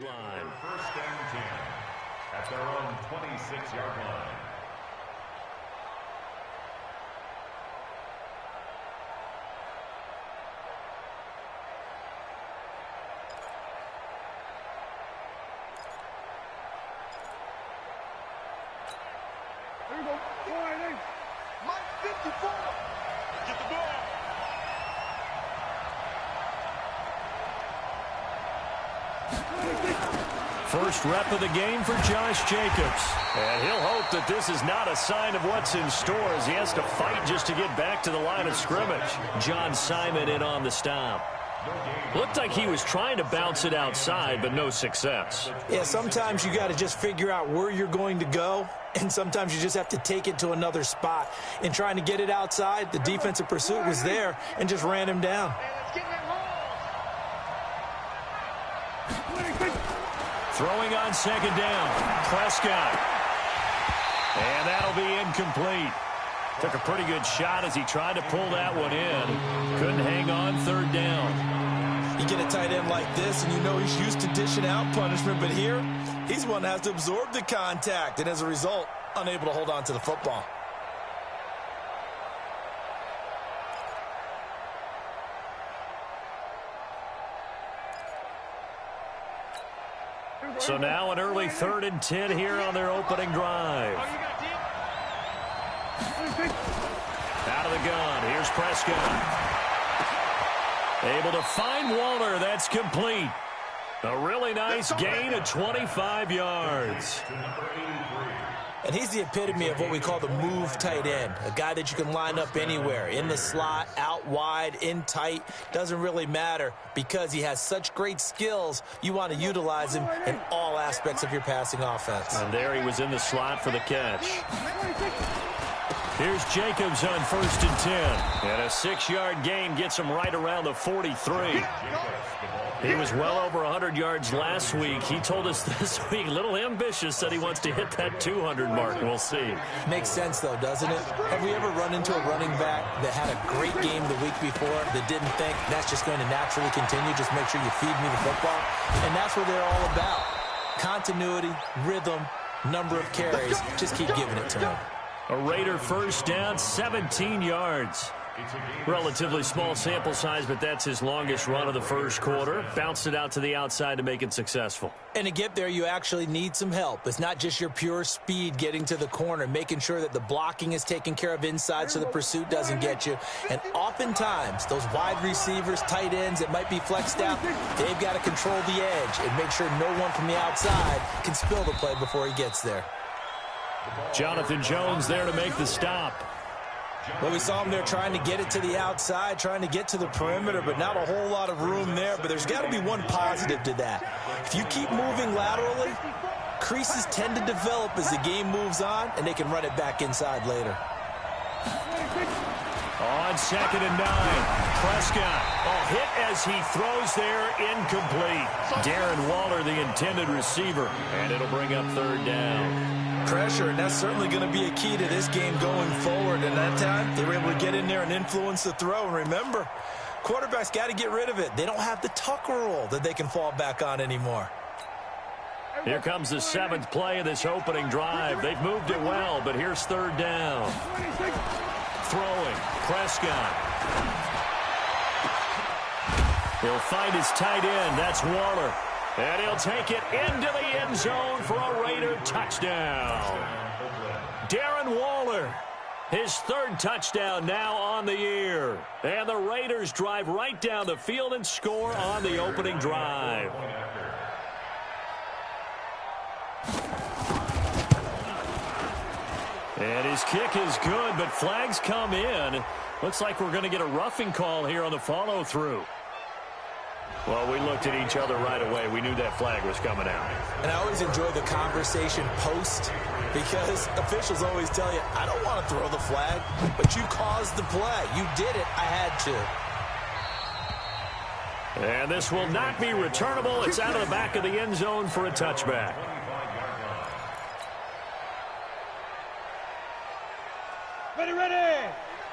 line. First and 10 at their own 26-yard line. There you go. All right, hey. Mike 54. Get the ball. First rep of the game for Josh Jacobs. And he'll hope that this is not a sign of what's in store as he has to fight just to get back to the line of scrimmage. John Simon in on the stop. Looked like he was trying to bounce it outside, but no success. Yeah, sometimes you got to just figure out where you're going to go, and sometimes you just have to take it to another spot. In trying to get it outside, the defensive pursuit was there and just ran him down. Throwing on second down, Prescott. And that'll be incomplete. Took a pretty good shot as he tried to pull that one in. Couldn't hang on third down. You get a tight end like this, and you know he's used to dishing out punishment, but here, he's one that has to absorb the contact, and as a result, unable to hold on to the football. So now an early 3rd and 10 here on their opening drive. Out of the gun, here's Prescott. Able to find Waller, that's complete. A really nice gain of 25 yards. And he's the epitome of what we call the move tight end, a guy that you can line up anywhere, in the slot, out wide, in tight, doesn't really matter because he has such great skills. You want to utilize him in all aspects of your passing offense. And there he was in the slot for the catch. Here's Jacobs on 1st and 10. And a 6-yard gain gets him right around the 43. He was well over 100 yards last week. He told us this week, a little ambitious, said he wants to hit that 200 mark. We'll see. Makes sense, though, doesn't it? Have we ever run into a running back that had a great game the week before that didn't think that's just going to naturally continue? Just make sure you feed me the football. And that's what they're all about. Continuity, rhythm, number of carries. Just keep giving it to him. A Raider first down, 17 yards. Relatively small sample size, but that's his longest run of the first quarter. Bounced it out to the outside to make it successful. And to get there, you actually need some help. It's not just your pure speed getting to the corner, making sure that the blocking is taken care of inside so the pursuit doesn't get you. And oftentimes, those wide receivers, tight ends that might be flexed out, they've got to control the edge and make sure no one from the outside can spill the play before he gets there. Jonathan Jones there to make the stop. Well, we saw him there trying to get it to the outside, trying to get to the perimeter, but not a whole lot of room there. But there's got to be one positive to that. If you keep moving laterally, creases tend to develop as the game moves on, and they can run it back inside later. On 2nd and 9, Prescott. Hit as he throws there, incomplete. Darren Waller, the intended receiver, and it'll bring up 3rd down. Pressure, and that's certainly going to be a key to this game going forward. And that time, they were able to get in there and influence the throw. And remember, quarterbacks got to get rid of it. They don't have the tuck rule that they can fall back on anymore. Here comes the 7th play of this opening drive. They've moved it well, but here's 3rd down. Throwing, Prescott. He'll find his tight end. That's Waller. And he'll take it into the end zone for a Raider touchdown. Darren Waller, his 3rd touchdown now on the year. And the Raiders drive right down the field and score on the opening drive. And his kick is good, but flags come in. Looks like we're going to get a roughing call here on the follow-through. Well, we looked at each other right away. We knew that flag was coming out. And I always enjoy the conversation post because officials always tell you, I don't want to throw the flag, but you caused the play. You did it. I had to. And this will not be returnable. It's out of the back of the end zone for a touchback. Ready.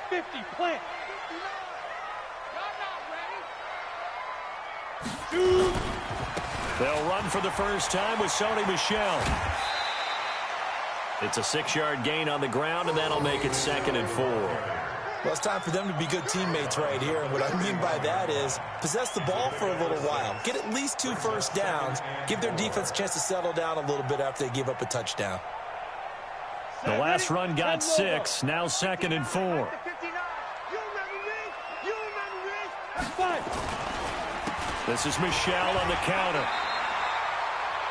50, plant. They'll run for the first time with Sony Michel. It's a 6-yard gain on the ground, and that'll make it 2nd and 4. Well, it's time for them to be good teammates right here. And what I mean by that is possess the ball for a little while. Get at least 2 first downs. Give their defense a chance to settle down a little bit after they give up a touchdown. The last run got 6. Now 2nd and 4. This is Michel on the counter.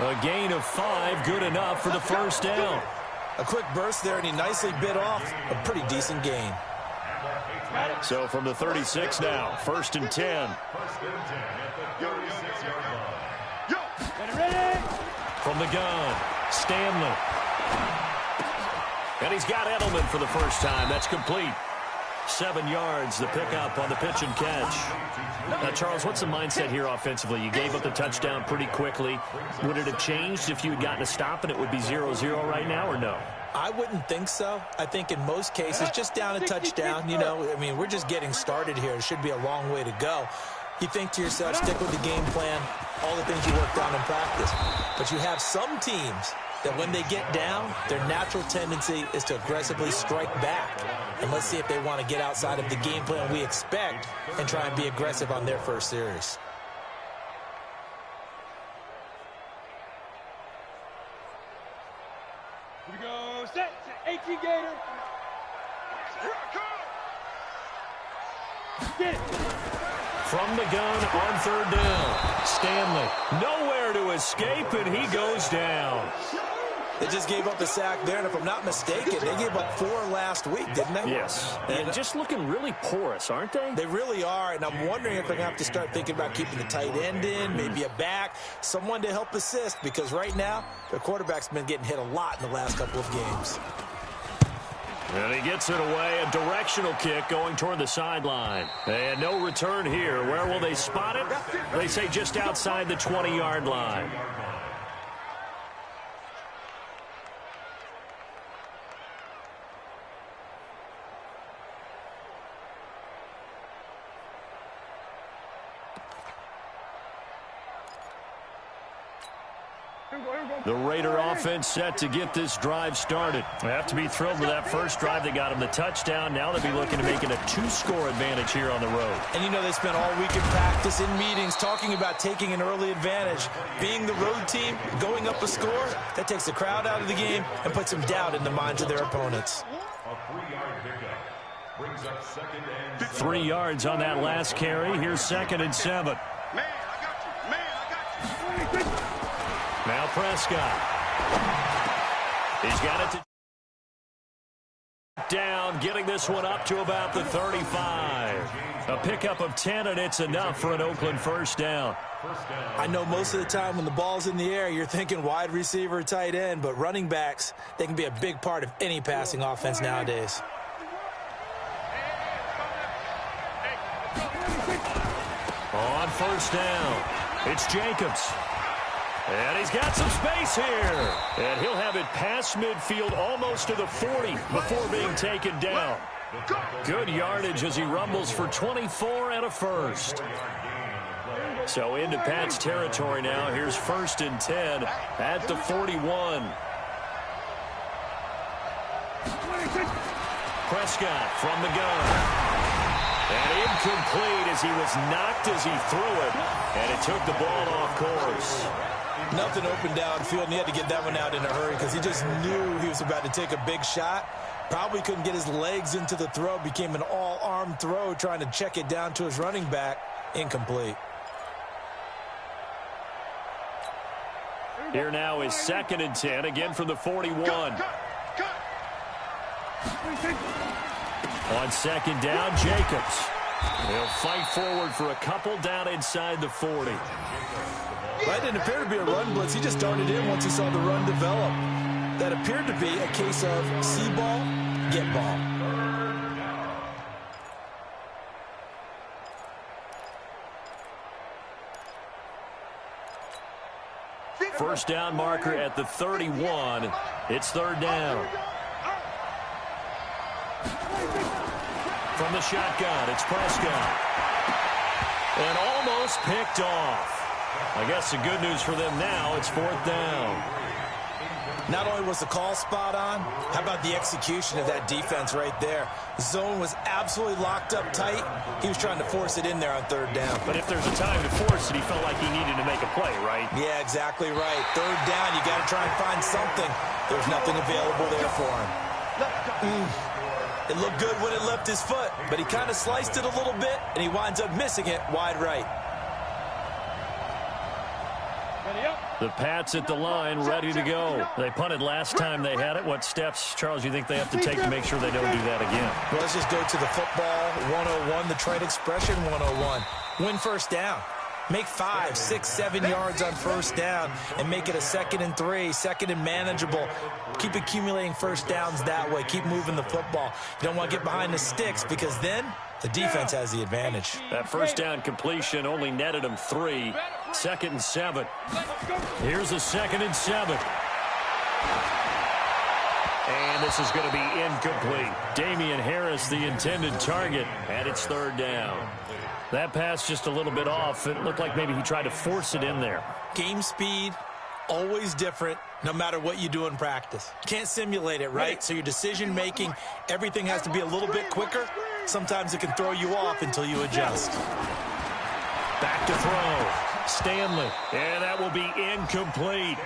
A gain of 5, good enough for the first down. A quick burst there, and he nicely bit off a pretty decent gain. So from the 36 now, 1st and 10. From the gun, Stanley. And he's got Edelman for the first time. That's complete. 7 yards, the pickup on the pitch and catch. Now, Charles, what's the mindset here offensively? You gave up the touchdown pretty quickly. Would it have changed if you had gotten a stop and it would be 0-0 right now, or no? I wouldn't think so. I think in most cases, just down a touchdown, you know, I mean, we're just getting started here. It should be a long way to go. You think to yourself, stick with the game plan, all the things you worked on in practice. But you have some teams that when they get down, their natural tendency is to aggressively strike back. And let's see if they want to get outside of the game plan we expect and try and be aggressive on their first series. Here we go. Set. 18 Gator. Here I come. Get it. From the gun on 3rd down. Stanley nowhere to escape, and he goes down. They just gave up a sack there, and if I'm not mistaken, they gave up 4 last week, didn't they? Yes. And just looking really porous, aren't they? They really are, and I'm wondering if they're going to have to start thinking about keeping the tight end in, maybe a back, someone to help assist, because right now, their quarterback's been getting hit a lot in the last couple of games. And he gets it away, a directional kick going toward the sideline. And no return here. Where will they spot it? They say just outside the 20-yard line. The Raider offense set to get this drive started. They have to be thrilled with that first drive. They got them the touchdown. Now they'll be looking to make it a 2-score advantage here on the road. And you know, they spent all week in practice, in meetings, talking about taking an early advantage. Being the road team, going up a score, that takes the crowd out of the game and puts some doubt in the minds of their opponents. A 3-yard pickup brings up 2nd and 7. 3 yards on that last carry. Here's 2nd and 7. Man, I got you. Man, I got you. Now Prescott. He's got it to down, getting this one up to about the 35. A pickup of 10, and it's enough for an Oakland first down. I know most of the time when the ball's in the air, you're thinking wide receiver, tight end, but running backs, they can be a big part of any passing offense nowadays. On first down, it's Jacobs. And he's got some space here. And he'll have it past midfield almost to the 40 before being taken down. Good yardage as he rumbles for 24 and a first. So into Pat's territory now. Here's 1st and 10 at the 41. Prescott from the gun. And incomplete as he was knocked as he threw it. And it took the ball off course. Nothing open downfield, and he had to get that one out in a hurry because he just knew he was about to take a big shot. Probably couldn't get his legs into the throw. Became an all-arm throw trying to check it down to his running back. Incomplete. Here now is 2nd and 10, again from the 41. On 2nd down, Jacobs. He'll fight forward for a couple down inside the 40. That didn't appear to be a run blitz. He just darted in once he saw the run develop. That appeared to be a case of see ball, get ball. First down marker at the 31. It's 3rd down. From the shotgun, it's Prescott. And almost picked off. I guess the good news for them now, it's 4th down. Not only was the call spot on, how about the execution of that defense right there? The zone was absolutely locked up tight. He was trying to force it in there on 3rd down. But if there's a time to force it, he felt like he needed to make a play, right? Yeah, exactly right. 3rd down, you got to try and find something. There's nothing available there for him. It looked good when it left his foot, but he kind of sliced it a little bit, and he winds up missing it wide right. The Pats at the line, ready to go. They punted last time they had it. What steps, Charles, you think they have to take to make sure they don't do that again? Well, let's just go to the football 101, the trade expression 101. Win 1st down. Make 5, 6, 7 yards on 1st down and make it a 2nd and 3, 2nd and manageable. Keep accumulating 1st downs that way. Keep moving the football. You don't want to get behind the sticks because then the defense has the advantage. That 1st down completion only netted him 3. 2nd and 7. Here's a 2nd and 7. And this is going to be incomplete. Damian Harris, the intended target, and it's 3rd down. That pass just a little bit off. It looked like maybe he tried to force it in there. Game speed, always different, no matter what you do in practice. Can't simulate it, right? So your decision-making, everything has to be a little bit quicker. Sometimes it can throw you off until you adjust. Back to throw. Stanley. And that will be incomplete.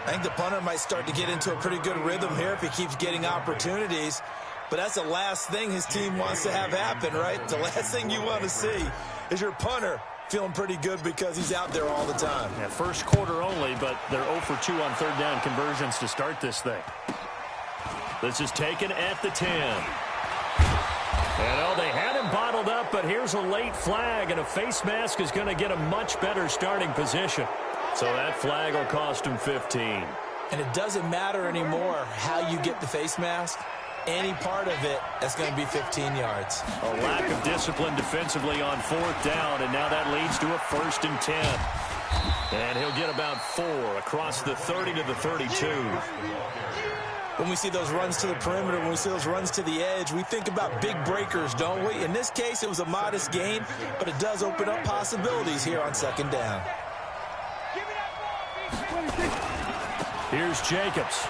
I think the punter might start to get into a pretty good rhythm here if he keeps getting opportunities. But that's the last thing his team wants to have happen, right? The last thing you want to see is your punter feeling pretty good because he's out there all the time. Yeah, 1st quarter only, but they're 0 for 2 on 3rd down conversions to start this thing. This is taken at the 10. And, oh, they had him bottled up, but here's a late flag, and a face mask is going to get a much better starting position. So that flag will cost him 15. And it doesn't matter anymore how you get the face mask. Any part of it, that's going to be 15 yards. A lack of discipline defensively on 4th down, and now that leads to a 1st and 10. And he'll get about 4 across the 30 to the 32. When we see those runs to the perimeter, when we see those runs to the edge, we think about big breakers, don't we? In this case, it was a modest gain, but it does open up possibilities here on 2nd down. Here's Jacobs.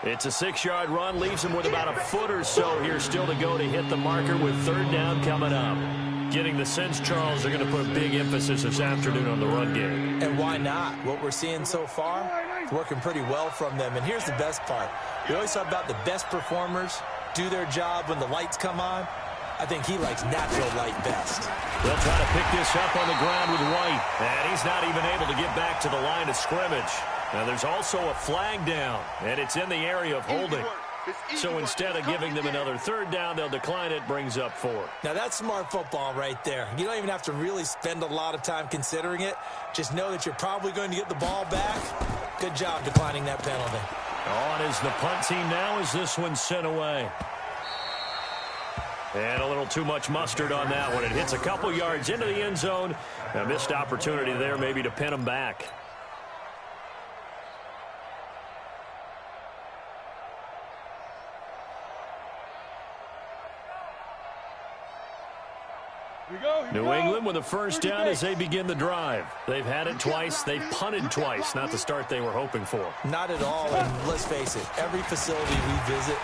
It's a 6-yard run, leaves him with about a foot or so here still to go to hit the marker with 3rd down coming up. Getting the sense, Charles, they're going to put a big emphasis this afternoon on the run game. And why not? What we're seeing so far is working pretty well from them. And here's the best part. We always talk about the best performers do their job when the lights come on. I think he likes natural light best. They'll try to pick this up on the ground with White. And he's not even able to get back to the line of scrimmage. Now, there's also a flag down, and it's in the area of holding. So instead of giving them another 3rd down, they'll decline it, brings up 4. Now, that's smart football right there. You don't even have to really spend a lot of time considering it. Just know that you're probably going to get the ball back. Good job declining that penalty. On is the punt team now as this one's sent away. And a little too much mustard on that one. It hits a couple yards into the end zone. A missed opportunity there maybe to pin them back. New England with a 1st down as they begin the drive. They've had it twice. They've punted twice. Not the start they were hoping for. Not at all. And let's face it, every facility we visit,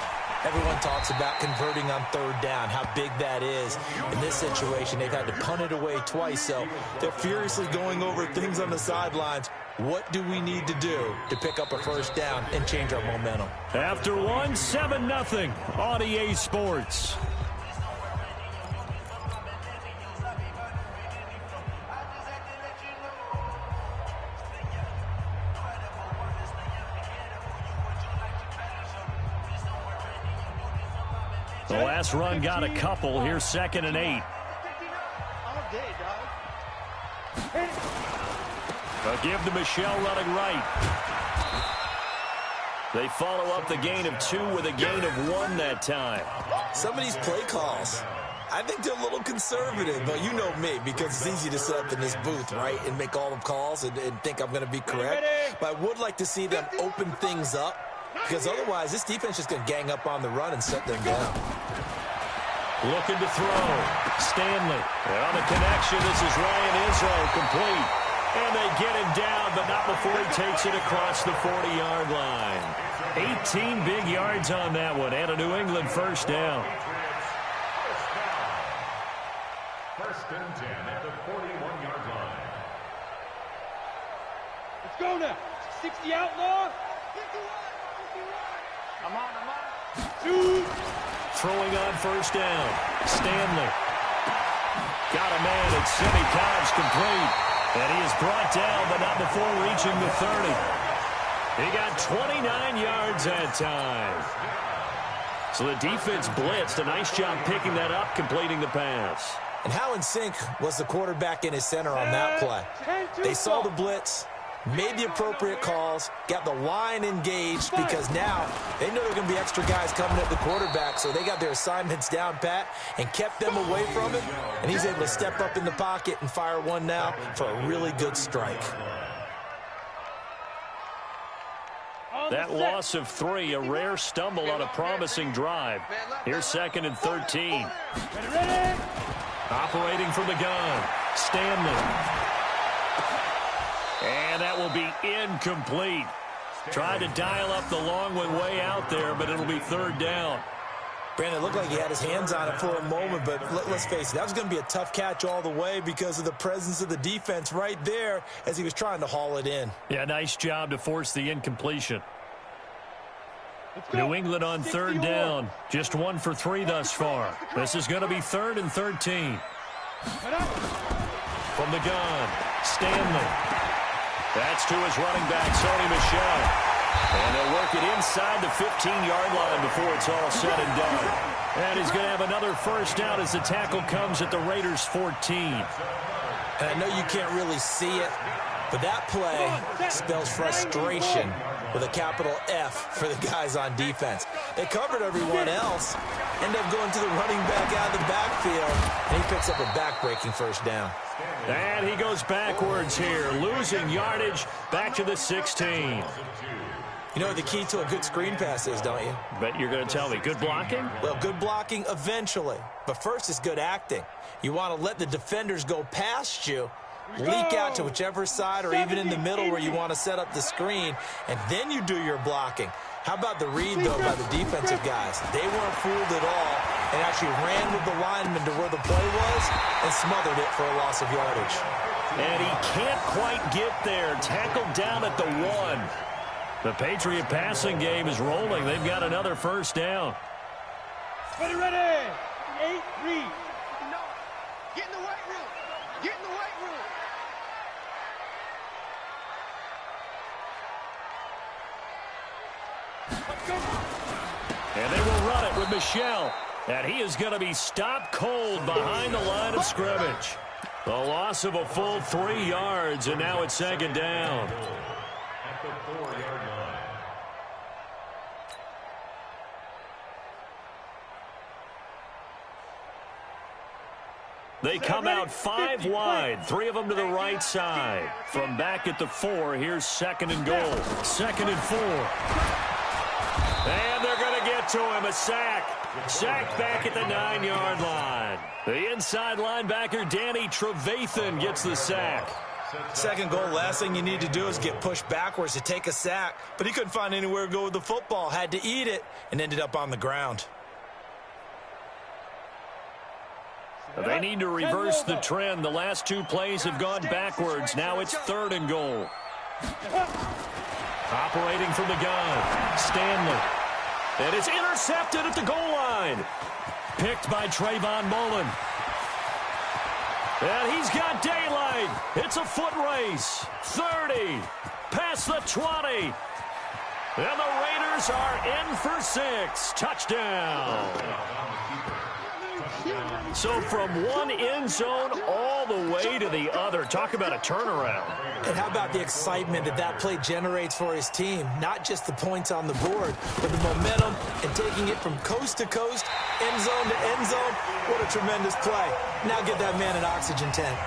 everyone talks about converting on 3rd down, how big that is. In this situation, they've had to punt it away twice, so they're furiously going over things on the sidelines. What do we need to do to pick up a 1st down and change our momentum? After one, 7-0 on EA Sports. The last run got a couple. Here's 2nd and 8. They'll give to Michelle running right. They follow up the gain of 2 with a gain of 1 that time. Some of these play calls, I think they're a little conservative, but you know me, because it's easy to sit up in this booth, right, and make all the calls and think I'm going to be correct. But I would like to see them open things up, because otherwise this defense is going to gang up on the run and shut them down. Looking to throw. Stanley. And on the connection, this is Ryan Izzo, complete. And they get him down, but not before he takes it across the 40-yard line. 18 big yards on that one, and a New England first down. First and 10 at the 41-yard line. Let's go now. 60 outlaw. I'm on. 2. Throwing on first down. Stanley. Got a man at semi-Cobbs complete. And he is brought down, but not before reaching the 30. He got 29 yards that time. So the defense blitzed. A nice job picking that up, completing the pass. And how in sync was the quarterback in his center on that play? They saw the blitz, made the appropriate calls, got the line engaged, because now they know there are going to be extra guys coming at the quarterback, so they got their assignments down pat and kept them away from him, and he's able to step up in the pocket and fire one now for a really good strike. That loss of 3, a rare stumble on a promising drive. Here's 2nd and 13. Operating from the gun, Stanley. And that will be incomplete. Tried to dial up the long one way out there, but it'll be 3rd down. Brandon, it looked like he had his hands on it for a moment, but let's face it, that was going to be a tough catch all the way because of the presence of the defense right there as he was trying to haul it in. Yeah, nice job to force the incompletion. New England on 3rd down. Just 1 for 3 thus far. This is going to be 3rd and 13. From the gun, Stanley. That's to his running back, Sony Michel. And they'll work it inside the 15-yard line before it's all said and done. And he's going to have another first down as the tackle comes at the Raiders' 14. And I know you can't really see it, but that play spells frustration with a capital F for the guys on defense. They covered everyone else, end up going to the running back out of the backfield, and he picks up a back-breaking first down. And he goes backwards here, losing yardage back to the 16. You know what the key to a good screen pass is, don't you? Bet you're going to tell me. Good blocking? Well, good blocking eventually. But first is good acting. You want to let the defenders go past you, leak out to whichever side or even in the middle where you want to set up the screen, and then you do your blocking. How about the read, though, by the defensive guys? They weren't fooled at all and actually ran with the lineman to where the play was and smothered it for a loss of yardage. And he can't quite get there. Tackled down at the 1. The Patriot passing game is rolling. They've got another first down. Ready. 8-3. No. Get in the weight room. Get in the weight room. And they will run it with Michel. And he is going to be stopped cold behind the line of scrimmage. The loss of a full 3 yards, and now it's 2nd down. At the 4-yard line. They come out 5 wide, 3 of them to the right side. From back at the 4, here's 2nd and goal. 2nd and 4. And they're going to get to him, a sack. Sacked back at the 9-yard line. The inside linebacker, Danny Trevathan, gets the sack. 2nd goal, last thing you need to do is get pushed backwards to take a sack. But he couldn't find anywhere to go with the football, had to eat it, and ended up on the ground. They need to reverse the trend. The last 2 plays have gone backwards. Now it's 3rd and goal. Operating from the gun, Stanley. And it's intercepted at the goal line. Picked by Trayvon Mullen. And he's got daylight. It's a foot race. 30. Past the 20. And the Raiders are in for 6. Touchdown. So from one end zone all the way to the other. Talk about a turnaround. And how about the excitement that play generates for his team? Not just the points on the board, but the momentum and taking it from coast to coast, end zone to end zone. What a tremendous play. Now get that man an oxygen tent.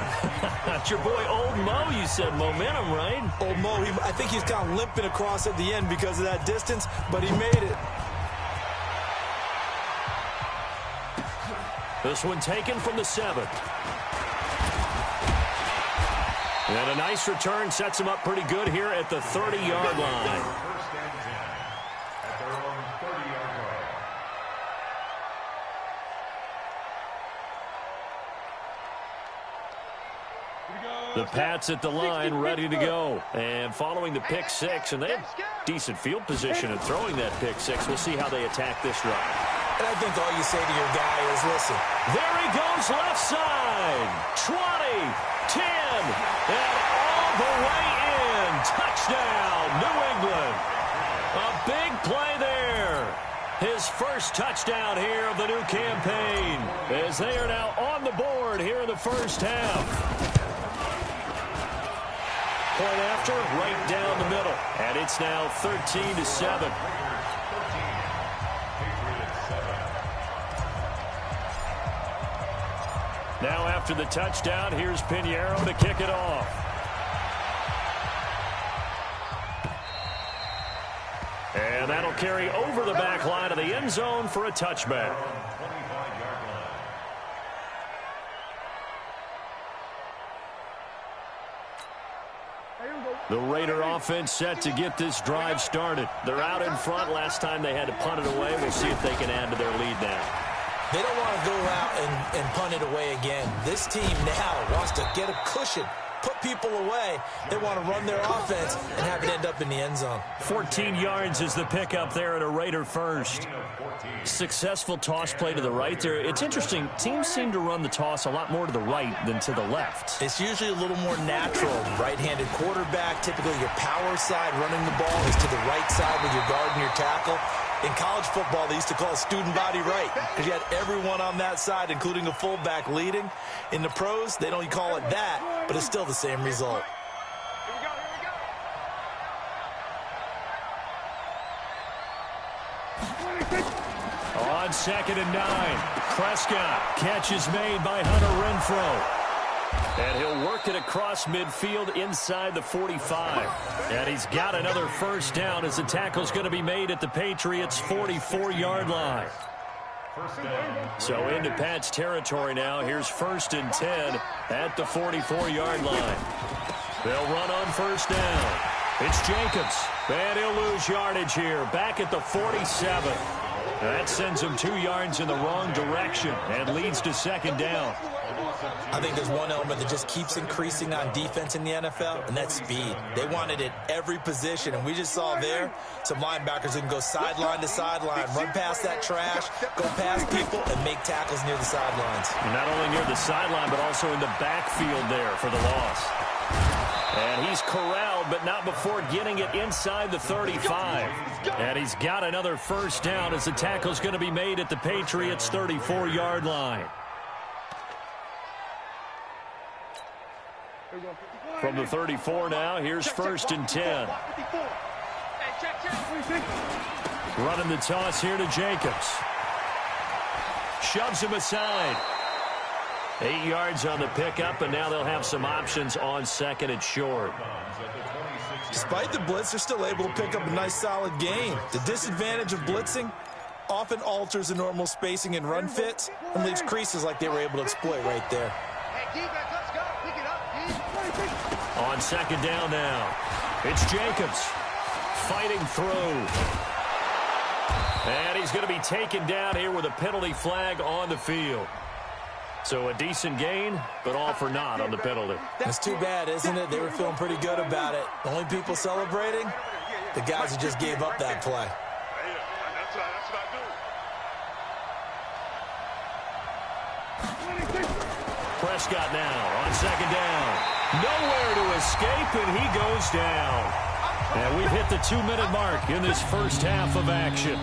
That's your boy Old Mo, you said. Momentum, right? Old Mo, I think he's kind of limping across at the end because of that distance, but he made it. This one taken from the 7. And a nice return sets him up pretty good here at the 30-yard line. First and 10 at their own 30-yard line. The Pats at the line, ready to go. And following the pick 6, and they have decent field position in throwing that pick 6. We'll see how they attack this drive. And I think all you say to your guy is, listen. There he goes, left side. 20, 10, and all the way in. Touchdown, New England. A big play there. His first touchdown here of the new campaign, as they are now on the board here in the first half. Point after, right down the middle. And it's now 13-7. Now after the touchdown, here's Pinheiro to kick it off. And that'll carry over the back line of the end zone for a touchback. The Raider offense set to get this drive started. They're out in front. Last time they had to punt it away. We'll see if they can add to their lead now. They don't want to go out and punt it away again. This team now wants to get a cushion, put people away. They want to run their offense and have it end up in the end zone. 14 yards is the pickup there at a Raider first. Successful toss play to the right there. It's interesting. Teams seem to run the toss a lot more to the right than to the left. It's usually a little more natural. Right-handed quarterback, typically your power side running the ball is to the right side with your guard and your tackle. In college football, they used to call it student body right because you had everyone on that side, including a fullback leading. In the pros, they don't call it that, but it's still the same result. On 2nd and 9, Prescott. Catch is made by Hunter Renfrow. And he'll work it across midfield inside the 45. And he's got another first down as the tackle's going to be made at the Patriots' 44-yard line. So into Pat's territory now. Here's 1st and 10 at the 44-yard line. They'll run on first down. It's Jacobs. And he'll lose yardage here. Back at the 47. That sends him 2 yards in the wrong direction and leads to 2nd down. I think there's one element that just keeps increasing on defense in the NFL, and that's speed. They want it at every position, and we just saw there some linebackers that can go sideline to sideline, run past that trash, go past people, and make tackles near the sidelines. And not only near the sideline, but also in the backfield there for the loss. And he's corralled, but not before getting it inside the 35. And he's got another first down as the tackle's going to be made at the Patriots' 34-yard line. From the 34 now, here's 1st and 10. Running the toss here to Jacobs. Shoves him aside. 8 yards on the pickup, and now they'll have some options on 2nd and short. Despite the blitz, they're still able to pick up a nice solid gain. The disadvantage of blitzing often alters the normal spacing and run fits and leaves creases like they were able to exploit right there. On 2nd down now, it's Jacobs fighting through. And he's going to be taken down here with a penalty flag on the field. So a decent gain, but all for naught on the penalty. That's too bad, isn't it? They were feeling pretty good about it. The only people celebrating, the guys who just gave up that play. Prescott now on 2nd down. Nowhere to escape, and he goes down. And we've hit the 2-minute mark in this first half of action.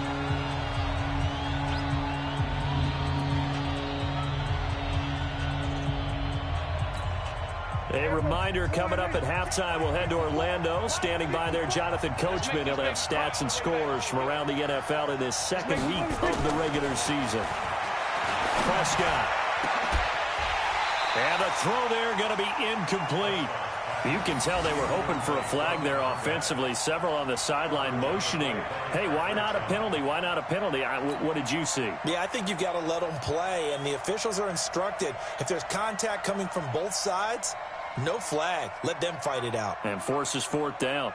A reminder coming up at halftime, we'll head to Orlando. Standing by there, Jonathan Coachman. He'll have stats and scores from around the NFL in this 2nd week of the regular season. Prescott. And the throw there going to be incomplete. You can tell they were hoping for a flag there offensively. Several on the sideline motioning, hey, why not a penalty? Why not a penalty? What did you see? Yeah, I think you've got to let them play, and the officials are instructed, if there's contact coming from both sides, no flag. Let them fight it out. And forces fourth down.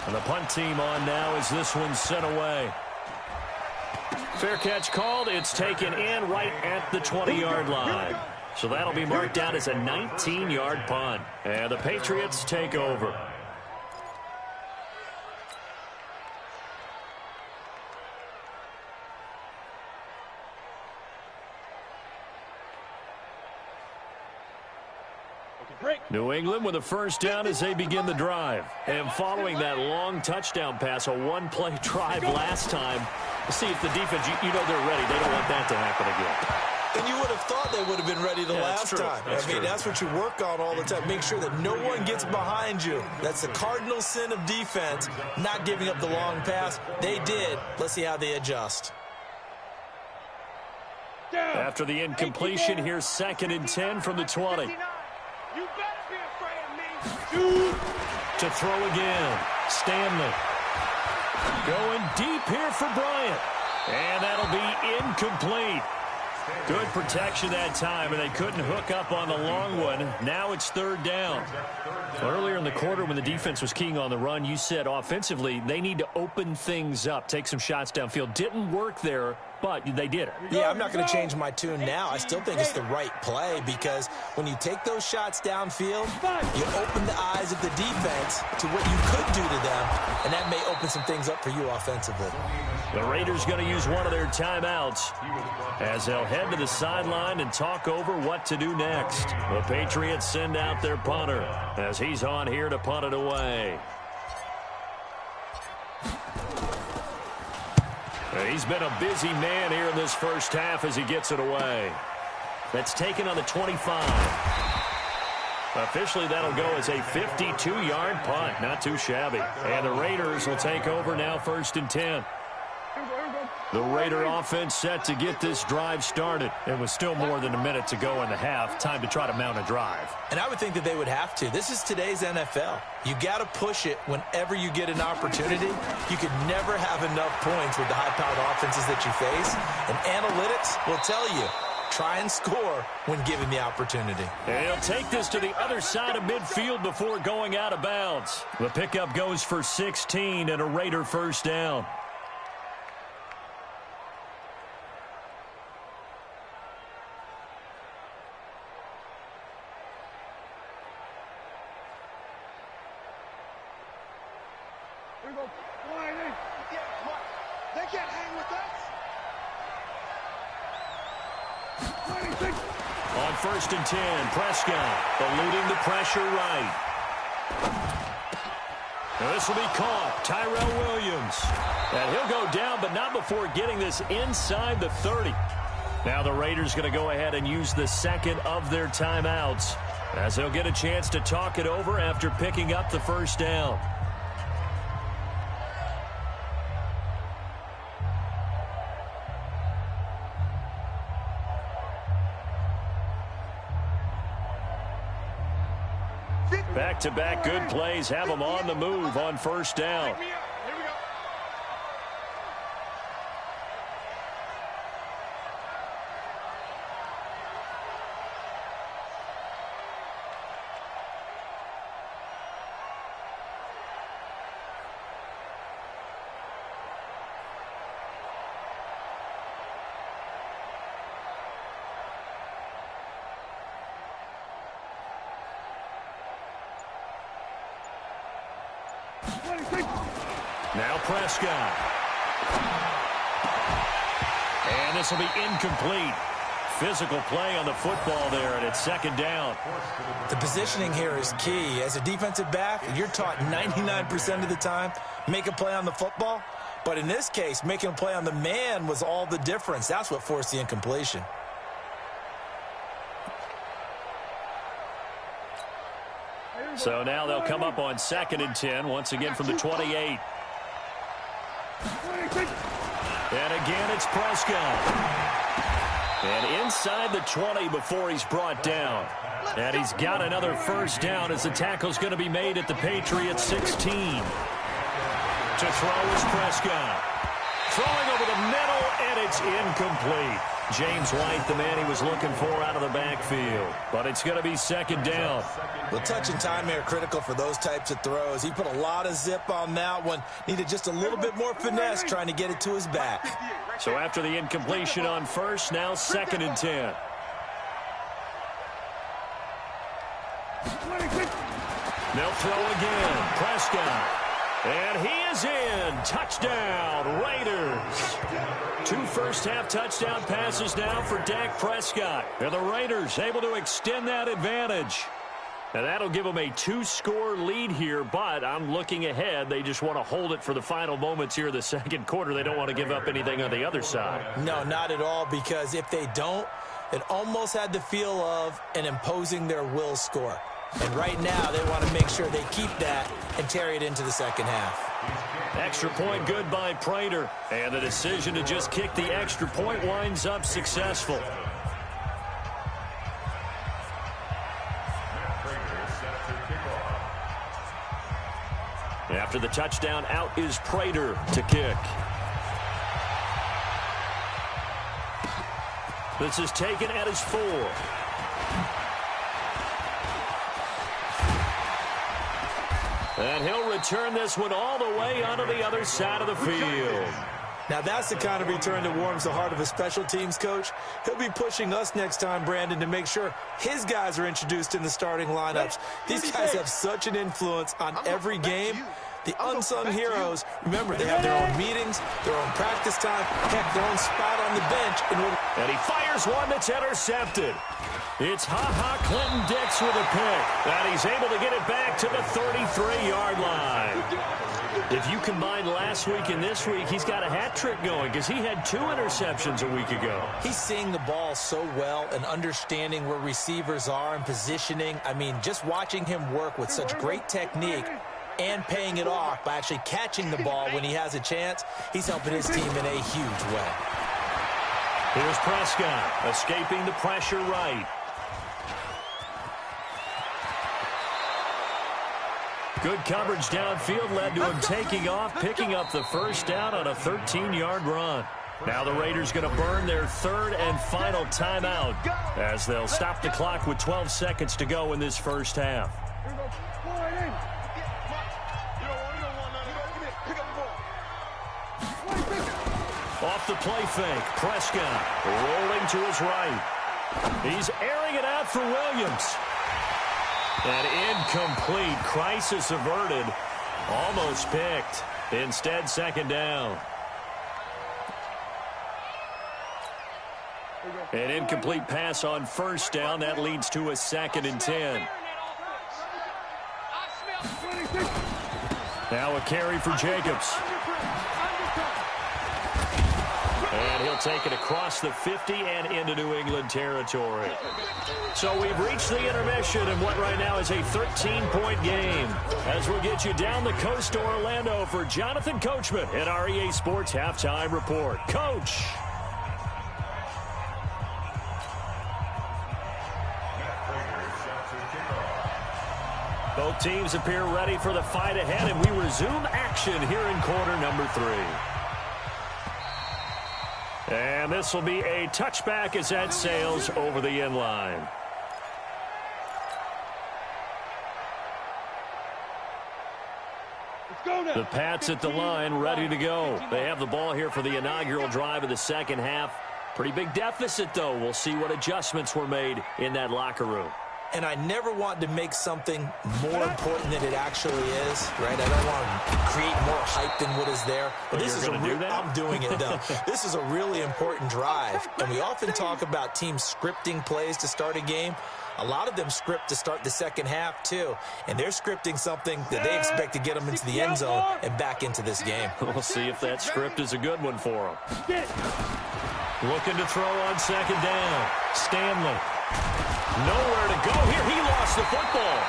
And the punt team on now as this one's sent away. Fair catch called. It's taken in right at the 20-yard line. So that'll be marked down as a 19-yard punt. And the Patriots take over. New England with a first down as they begin the drive. And following that long touchdown pass, a one-play drive last time, see if the defense, you know they're ready. They don't want that to happen again. And you would have thought they would have been ready the last time. That's what you work on all the time. Make sure that no one gets behind you. That's the cardinal sin of defense, not giving up the long pass. They did. Let's see how they adjust. After the incompletion, here's 2nd and 10 from the 20. You better be afraid of me. To throw again. Stanley. Going deep here for Bryant. And that'll be incomplete. Good protection that time, and they couldn't hook up on the long one. Now it's 3rd down. Earlier in the quarter when the defense was keying on the run, you said offensively they need to open things up, take some shots downfield. Didn't work there, but they did it. Yeah, I'm not going to change my tune now. I still think it's the right play because when you take those shots downfield, you open the eyes of the defense to what you could do to them, and that may open some things up for you offensively. The Raiders going to use one of their timeouts as they'll head to the sideline and talk over what to do next. The Patriots send out their punter as he's on here to punt it away. He's been a busy man here in this first half as he gets it away. That's taken on the 25. Officially, that'll go as a 52-yard punt. Not too shabby. And the Raiders will take over now 1st and 10. The Raider offense set to get this drive started. It was still more than a minute to go in the half. Time to try to mount a drive. And I would think that they would have to. This is today's NFL. You got to push it whenever you get an opportunity. You could never have enough points with the high-powered offenses that you face. And analytics will tell you, try and score when given the opportunity. And he'll take this to the other side of midfield before going out of bounds. The pickup goes for 16 and a Raider first down. They can't hang with us. On 1st and 10, Prescott eluding the pressure right. Now this will be caught. Tyrell Williams. And he'll go down, but not before getting this inside the 30. Now the Raiders going to go ahead and use the 2nd of their timeouts as they'll get a chance to talk it over after picking up the first down. Back-to-back good plays have them on the move on 1st down. Now Prescott. And this will be incomplete. Physical play on the football there, and it's 2nd down. The positioning here is key. As a defensive back, you're taught 99% of the time, make a play on the football. But in this case, making a play on the man was all the difference. That's what forced the incompletion. So now they'll come up on 2nd and 10, once again from the 28. And again, it's Prescott. And inside the 20 before he's brought down. And he's got another first down as the tackle's going to be made at the Patriots 16. To throw is Prescott. Throwing over the middle, and it's incomplete. James White, the man he was looking for out of the backfield. But it's going to be second down. Well, touch and time are critical for those types of throws. He put a lot of zip on that one. Needed just a little bit more finesse trying to get it to his back. So after the incompletion on first, now 2nd and 10. They'll throw again. Prescott. And he is in. Touchdown, Raiders. 2 first-half touchdown passes now for Dak Prescott. And the Raiders able to extend that advantage. And that'll give them a 2-score lead here, but I'm looking ahead. They just want to hold it for the final moments here in the second quarter. They don't want to give up anything on the other side. No, not at all, because if they don't, it almost had the feel of an imposing their will score. And right now, they want to make sure they keep that and carry it into the second half. Extra point good by Prater. And the decision to just kick the extra point winds up successful. After the touchdown, out is Prater to kick. This is taken at his 4. And he'll return this one all the way onto the other side of the field. Now, that's the kind of return that warms the heart of a special teams coach. He'll be pushing us next time, Brandon, to make sure his guys are introduced in the starting lineups. These guys have such an influence on every game. The unsung heroes, remember, they have their own meetings, their own practice time, heck, their own spot on the bench. And he fires one that's intercepted. It's Ha-Ha Clinton-Dix with a pick. And he's able to get it back to the 33-yard line. If you combine last week and this week, he's got a hat trick going because he had 2 interceptions a week ago. He's seeing the ball so well and understanding where receivers are and positioning. I mean, just watching him work with such great technique and paying it off by actually catching the ball when he has a chance, he's helping his team in a huge way. Here's Prescott escaping the pressure right. Good coverage downfield led to him taking off, picking up the first down on a 13-yard run. Now the Raiders going to burn their 3rd and final timeout as they'll stop the clock with 12 seconds to go in this first half. Off the play fake, Prescott rolling to his right. He's airing it out for Williams. And incomplete. Crisis averted. Almost picked. Instead, 2nd down. An incomplete pass on first down. That leads to a 2nd and 10. Now a carry for Jacobs. And he'll take it across the 50 and into New England territory. So we've reached the intermission in what right now is a 13-point game. As we'll get you down the coast to Orlando for Jonathan Coachman at our EA Sports Halftime Report. Coach. Both teams appear ready for the fight ahead, and we resume action here in quarter number 3. And this will be a touchback as that sails over the end line. The Pats at the line, ready to go. They have the ball here for the inaugural drive of the second half. Pretty big deficit, though. We'll see what adjustments were made in that locker room. And I never want to make something more important than it actually is, right? I don't want to create more hype than what is there. But this is I'm doing it, though. This is a really important drive. And we often talk about teams scripting plays to start a game. A lot of them script to start the second half, too. And they're scripting something that they expect to get them into the end zone and back into this game. We'll see if that script is a good one for them. Looking to throw on second down. Stanley. Nowhere to go here. He lost the football.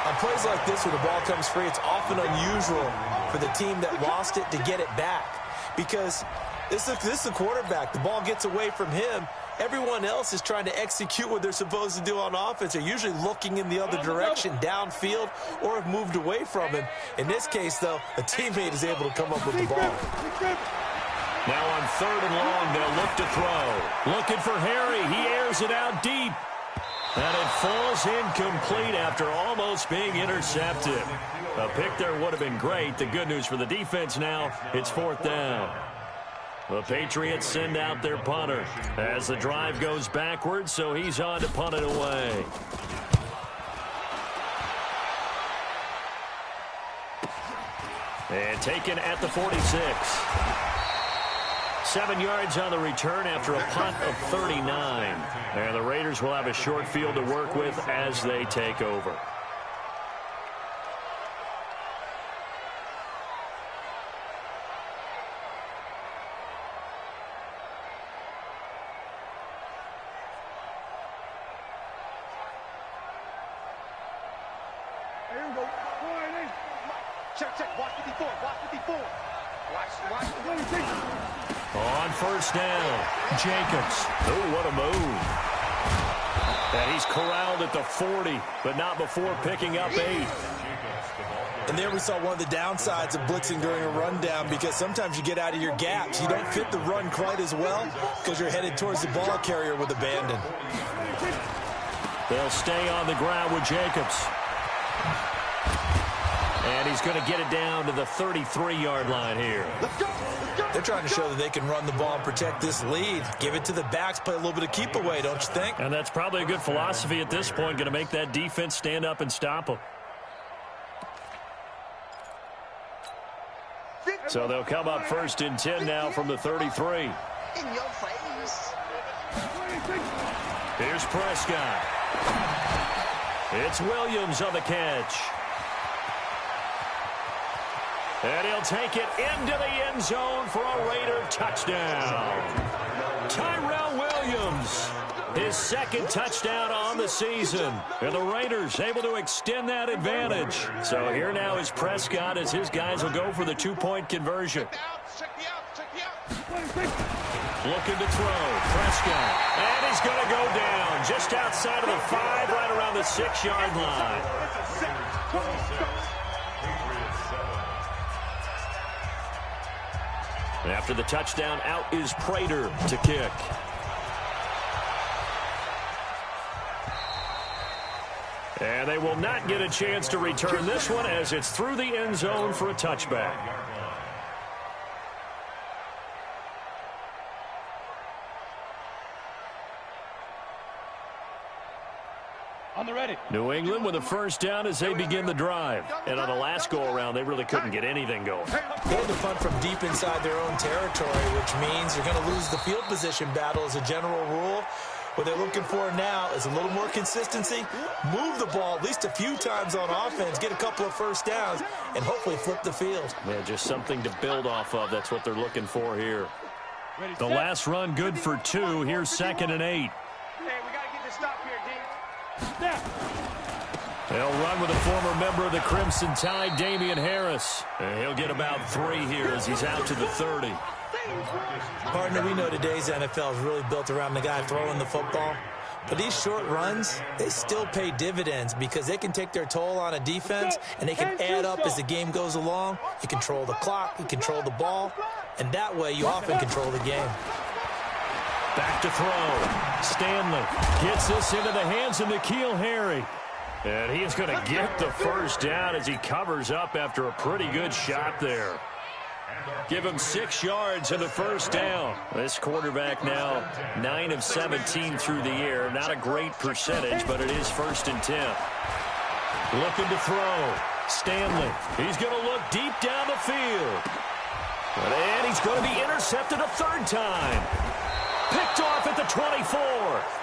On plays like this where the ball comes free, it's often unusual for the team that lost it to get it back. Because this is the quarterback. The ball gets away from him, everyone else is trying to execute what they're supposed to do on offense. They're usually looking in the other direction, downfield, or have moved away from him. In this case, though, a teammate is able to come up with the ball. Now on 3rd and long, they'll look to throw. Looking for Harry. He airs it out deep. And it falls incomplete after almost being intercepted. A pick there would have been great. The good news for the defense now, it's 4th down. The Patriots send out their punter as the drive goes backwards, so he's on to punt it away. And taken at the 46. 7 yards on the return after a punt of 39. And the Raiders will have a short field to work with as they take over. Here we go. Check. Watch 54. Watch 54. Watch. On 1st down, Jacobs. Oh, what a move. And he's corralled at the 40, but not before picking up 8. And there we saw one of the downsides of blitzing during a rundown, because sometimes you get out of your gaps. You don't fit the run quite as well because you're headed towards the ball carrier with abandon. They'll stay on the ground with Jacobs. And he's going to get it down to the 33-yard line here. They're trying to show that they can run the ball and protect this lead. Give it to the backs, play a little bit of keep away, don't you think? And that's probably a good philosophy at this point, going to make that defense stand up and stop them. So they'll come up 1st and 10 now from the 33. In your face. Here's Prescott. It's Williams on the catch. And he'll take it into the end zone for a Raider touchdown. Tyrell Williams, his 2nd touchdown on the season. And the Raiders able to extend that advantage. So here now is Prescott as his guys will go for the 2-point conversion. Looking to throw, Prescott. And he's going to go down just outside of the 5, right around the 6-yard line. After the touchdown, out is Prater to kick. And they will not get a chance to return this one as it's through the end zone for a touchback. On the ready. New England with a 1st down as they begin the drive. And on the last go-around, they really couldn't get anything going. They had to punt from deep inside their own territory, which means you're going to lose the field position battle as a general rule. What they're looking for now is a little more consistency, move the ball at least a few times on offense, get a couple of 1st downs, and hopefully flip the field. Yeah, just something to build off of. That's what they're looking for here. The last run good for 2. Here's 2nd and 8. Hey, we got to get this stop here, D. They'll run with a former member of the Crimson Tide, Damian Harris. And he'll get about 3 here as he's out to the 30. Partner, we know today's NFL is really built around the guy throwing the football. But these short runs, they still pay dividends because they can take their toll on a defense, and they can add up as the game goes along. You control the clock, you control the ball, and that way you often control the game. Back to throw. Stanley gets this into the hands of N'Keal Harry. And he is going to get the 1st down as he covers up after a pretty good shot there. Give him 6 yards and the 1st down. This quarterback now 9 of 17 through the air. Not a great percentage, but it is 1st and 10. Looking to throw. Stanley. He's going to look deep down the field. And he's going to be intercepted a 3rd time. Picked off at the 24.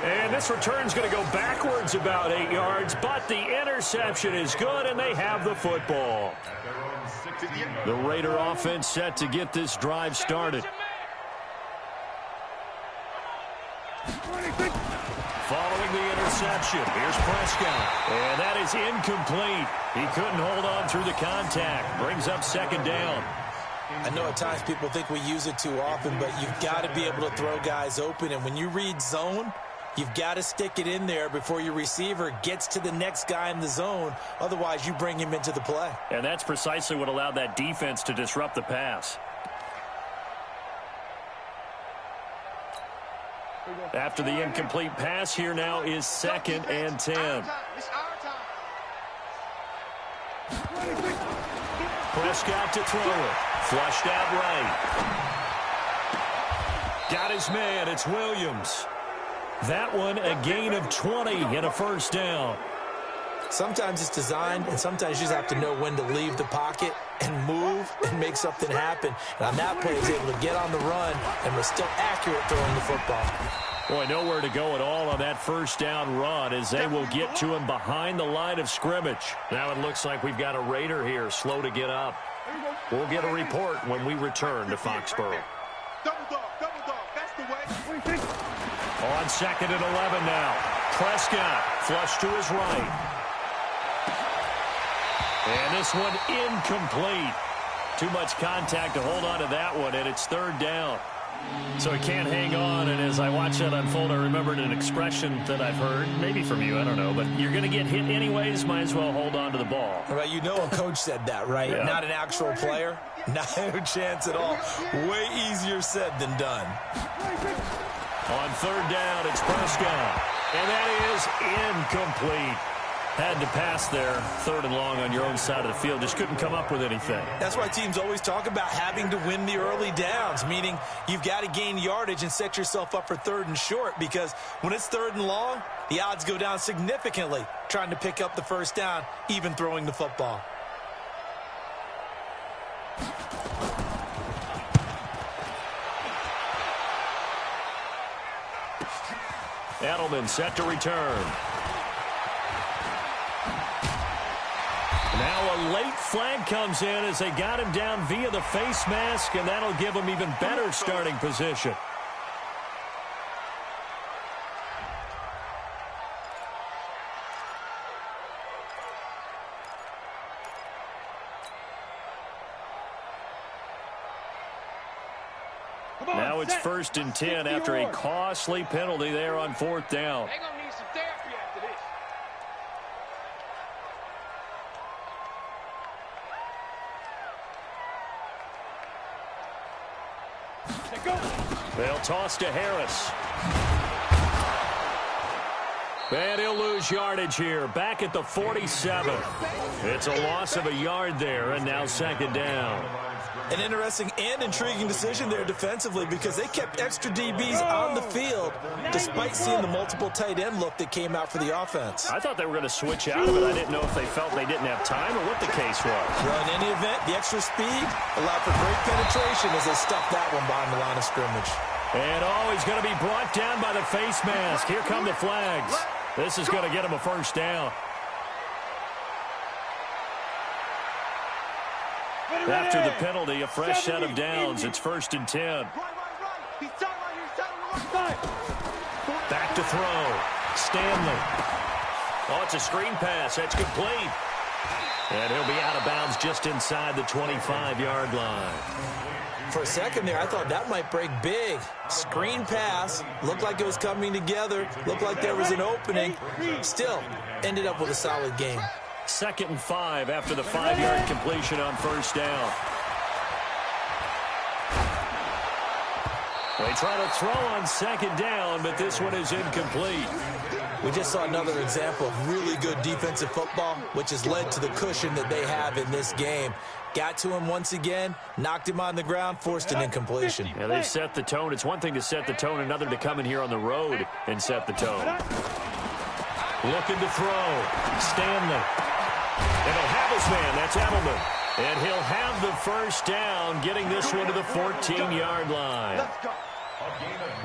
And this return's going to go backwards about 8 yards, but the interception is good, and they have the football. The Raider offense set to get this drive started. Following the interception, here's Prescott. And that is incomplete. He couldn't hold on through the contact. Brings up 2nd down. I know at times people think we use it too often, but you've got to be able to throw guys open. And when you read zone, you've got to stick it in there before your receiver gets to the next guy in the zone. Otherwise, you bring him into the play. And that's precisely what allowed that defense to disrupt the pass. After the incomplete pass, here now is 2nd and 10. Prescott to throw it. Flushed out right. Got his man. It's Williams. That one a gain of 20 and a first down. Sometimes it's designed, and sometimes you just have to know when to leave the pocket and move and make something happen. And on that play, he's able to get on the run and was still accurate throwing the football. Boy, nowhere to go at all on that first down run as they will get to him behind the line of scrimmage. Now it looks like we've got a Raider here, slow to get up. We'll get a report when we return to Foxborough. Double dog, that's the way. On 2nd and 11 now. Prescott flush to his right. And this one incomplete. Too much contact to hold on to that one, and it's 3rd down. So he can't hang on, and as I watch that unfold, I remembered an expression that I've heard, maybe from you, I don't know, but you're going to get hit anyways, might as well hold on to the ball. Right, you know a coach said that, right? Yeah. Not an actual player. No chance at all. Way easier said than done. On 3rd down, it's Prescott, and that is incomplete. Had to pass there, 3rd and long on your own side of the field. Just couldn't come up with anything. That's why teams always talk about having to win the early downs, meaning you've got to gain yardage and set yourself up for 3rd and short, because when it's 3rd and long, the odds go down significantly trying to pick up the first down, even throwing the football. Edelman set to return. Now a late flag comes in as they got him down via the face mask, and that'll give him even better starting position. Now it's 1st and 10 after a costly penalty there on 4th down. They're going to need some therapy after this. They'll toss to Harris. And he'll lose yardage here. Back at the 47. It's a loss of a yard there, and now 2nd down. An interesting and intriguing decision there defensively, because they kept extra DBs on the field despite seeing the multiple tight end look that came out for the offense. I thought they were going to switch out of it. I didn't know if they felt they didn't have time or what the case was. Well, in any event, the extra speed allowed for great penetration as they stuffed that one behind the line of scrimmage. And he's going to be brought down by the face mask. Here come the flags. This is going to get him a first down. After the penalty, a fresh set of downs. It's 1st and 10. Back to throw. Stanley. Oh, it's a screen pass. That's complete. And he'll be out of bounds just inside the 25-yard line. For a second there, I thought that might break big. Screen pass. Looked like it was coming together. Looked like there was an opening. Still, ended up with a solid game. 2nd and 5 after the 5-yard completion on 1st down. They try to throw on 2nd down, but this one is incomplete. We just saw another example of really good defensive football, which has led to the cushion that they have in this game. Got to him once again, knocked him on the ground, forced an incompletion. Yeah, they set the tone. It's one thing to set the tone, another to come in here on the road and set the tone. Looking to throw. Stanley. And he'll have his man. That's Edelman. And he'll have the first down, getting this one to the 14-yard line.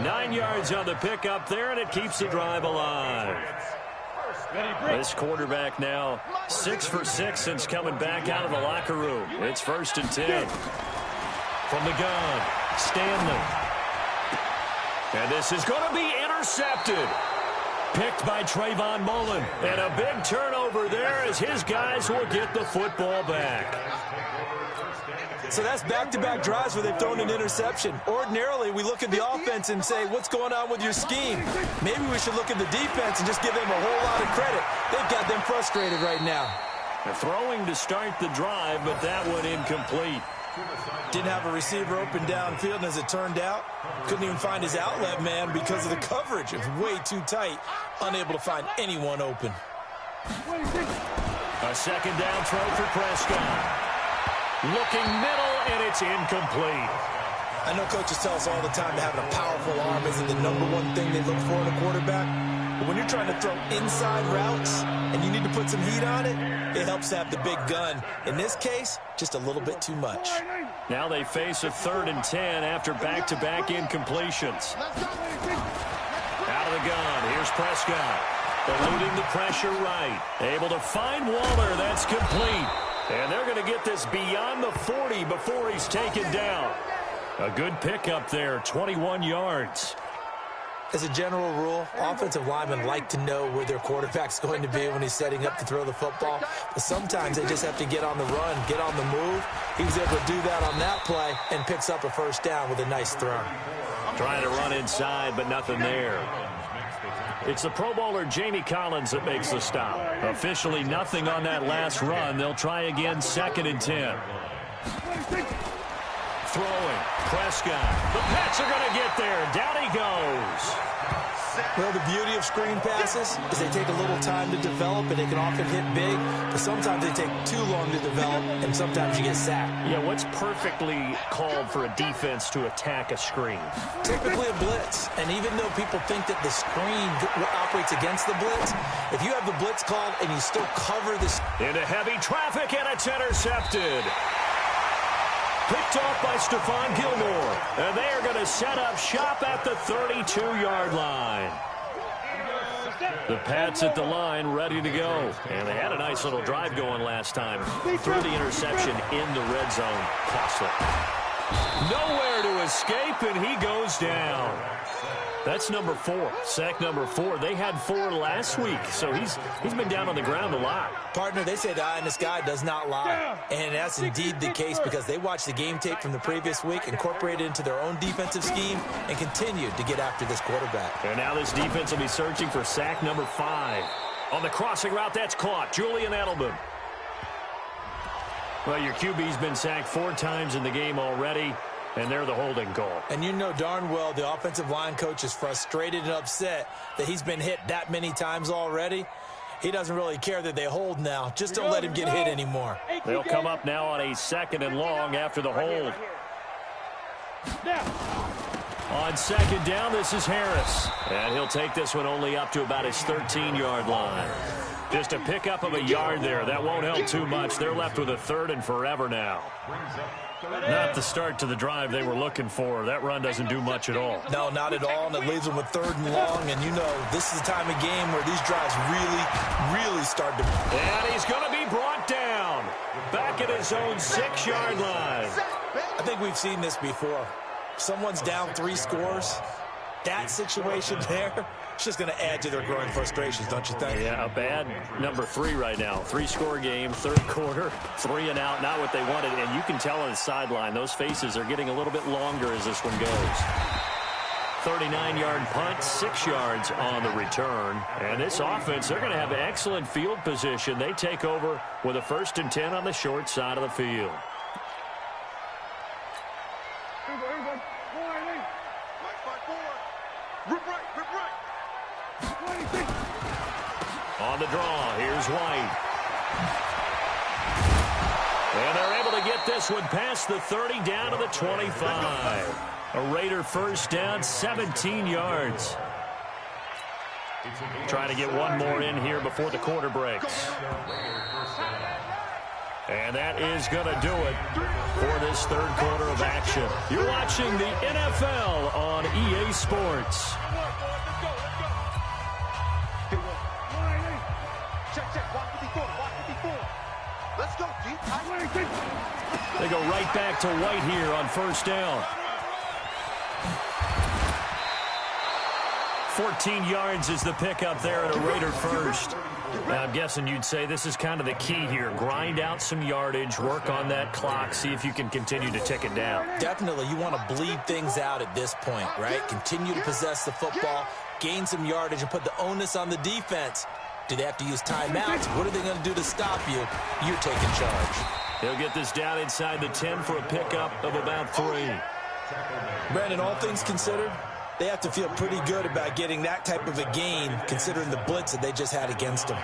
9 yards on the pickup there, and it keeps the drive alive. This quarterback now 6 for 6 since coming back out of the locker room. It's 1st and 10. From the gun, Stanley. And this is going to be intercepted. Picked by Trayvon Mullen. And a big turnover there as his guys will get the football back. So that's back-to-back drives where they've thrown an interception. Ordinarily, we look at the offense and say, what's going on with your scheme? Maybe we should look at the defense and just give them a whole lot of credit. They've got them frustrated right now. They're throwing to start the drive, but that one incomplete. Didn't have a receiver open downfield, and as it turned out, couldn't even find his outlet man because of the coverage. It was way too tight, unable to find anyone open. A second down throw for Prescott. Looking middle, and it's incomplete. I know coaches tell us all the time that having a powerful arm isn't the #1 thing they look for in a quarterback. But when you're trying to throw inside routes and you need to put some heat on it, it helps to have the big gun. In this case, just a little bit too much. Now they face a 3rd and 10 after back-to-back incompletions. Out of the gun, here's Prescott. Eluding the pressure right. Able to find Waller, that's complete. And they're going to get this beyond the 40 before he's taken down. A good pickup there, 21 yards. As a general rule, offensive linemen like to know where their quarterback's going to be when he's setting up to throw the football. But sometimes they just have to get on the run, get on the move. He was able to do that on that play and picks up a first down with a nice throw. Trying to run inside, but nothing there. It's the Pro Bowler Jamie Collins that makes the stop. Officially nothing on that last run. They'll try again, 2nd and 10. Throwing, Prescott. The Pats are going to get there. Down he goes. Well, the beauty of screen passes is they take a little time to develop, and they can often hit big, but sometimes they take too long to develop, and sometimes you get sacked. Yeah, what's perfectly called for a defense to attack a screen? Typically a blitz, and even though people think that the screen operates against the blitz, if you have the blitz called and you still cover the... Into heavy traffic, and it's intercepted. Picked off by Stephon Gilmore. And they are going to set up shop at the 32-yard line. The Pats at the line, ready to go. And they had a nice little drive going last time. Threw the interception in the red zone. Costly. Nowhere to escape, and he goes down. That's number 4. Sack number 4. They had 4 last week, so he's been down on the ground a lot. Partner, they say the eye in the sky does not lie. And that's indeed the case because they watched the game tape from the previous week, incorporated it into their own defensive scheme, and continued to get after this quarterback. And now this defense will be searching for sack number 5. On the crossing route, that's caught. Julian Edelman. Well, your QB's been sacked 4 times in the game already. And they're the holding call. And you know darn well the offensive line coach is frustrated and upset that he's been hit that many times already. He doesn't really care that they hold now. Just don't let him get hit anymore. They'll come up now on a 2nd and long after the hold. On 2nd down, this is Harris. And he'll take this one only up to about his 13-yard line. Just a pickup of a yard there. That won't help too much. They're left with a 3rd and forever now. Not the start to the drive they were looking for. That run doesn't do much at all. No, not at all, and it leaves them with 3rd and long. And you know, this is the time of game where these drives really start to... And he's going to be brought down. Back at his own 6-yard line. I think we've seen this before. Someone's down 3 scores. That situation there, it's just going to add to their growing frustrations, don't you think? Yeah, a bad number 3 right now. 3-score game, 3rd quarter, 3 and out, not what they wanted. And you can tell on the sideline, those faces are getting a little bit longer as this one goes. 39-yard punt, 6 yards on the return. And this offense, they're going to have excellent field position. They take over with a 1st and 10 on the short side of the field. On the draw, here's White. And they're able to get this one past the 30 down to the 25. A Raider 1st down, 17 yards. Trying to get one more in here before the quarter breaks. And that is going to do it for this 3rd quarter of action. You're watching the NFL on EA Sports. They go right back to White here on 1st down. 14 yards is the pickup there at a Raider first. Now, I'm guessing you'd say this is kind of the key here. Grind out some yardage, work on that clock, see if you can continue to tick it down. Definitely, you want to bleed things out at this point, right? Continue to possess the football, gain some yardage, and put the onus on the defense. Do they have to use timeouts? What are they going to do to stop you? You're taking charge. He'll get this down inside the 10 for a pickup of about 3. Brandon, all things considered, they have to feel pretty good about getting that type of a gain, considering the blitz that they just had against them.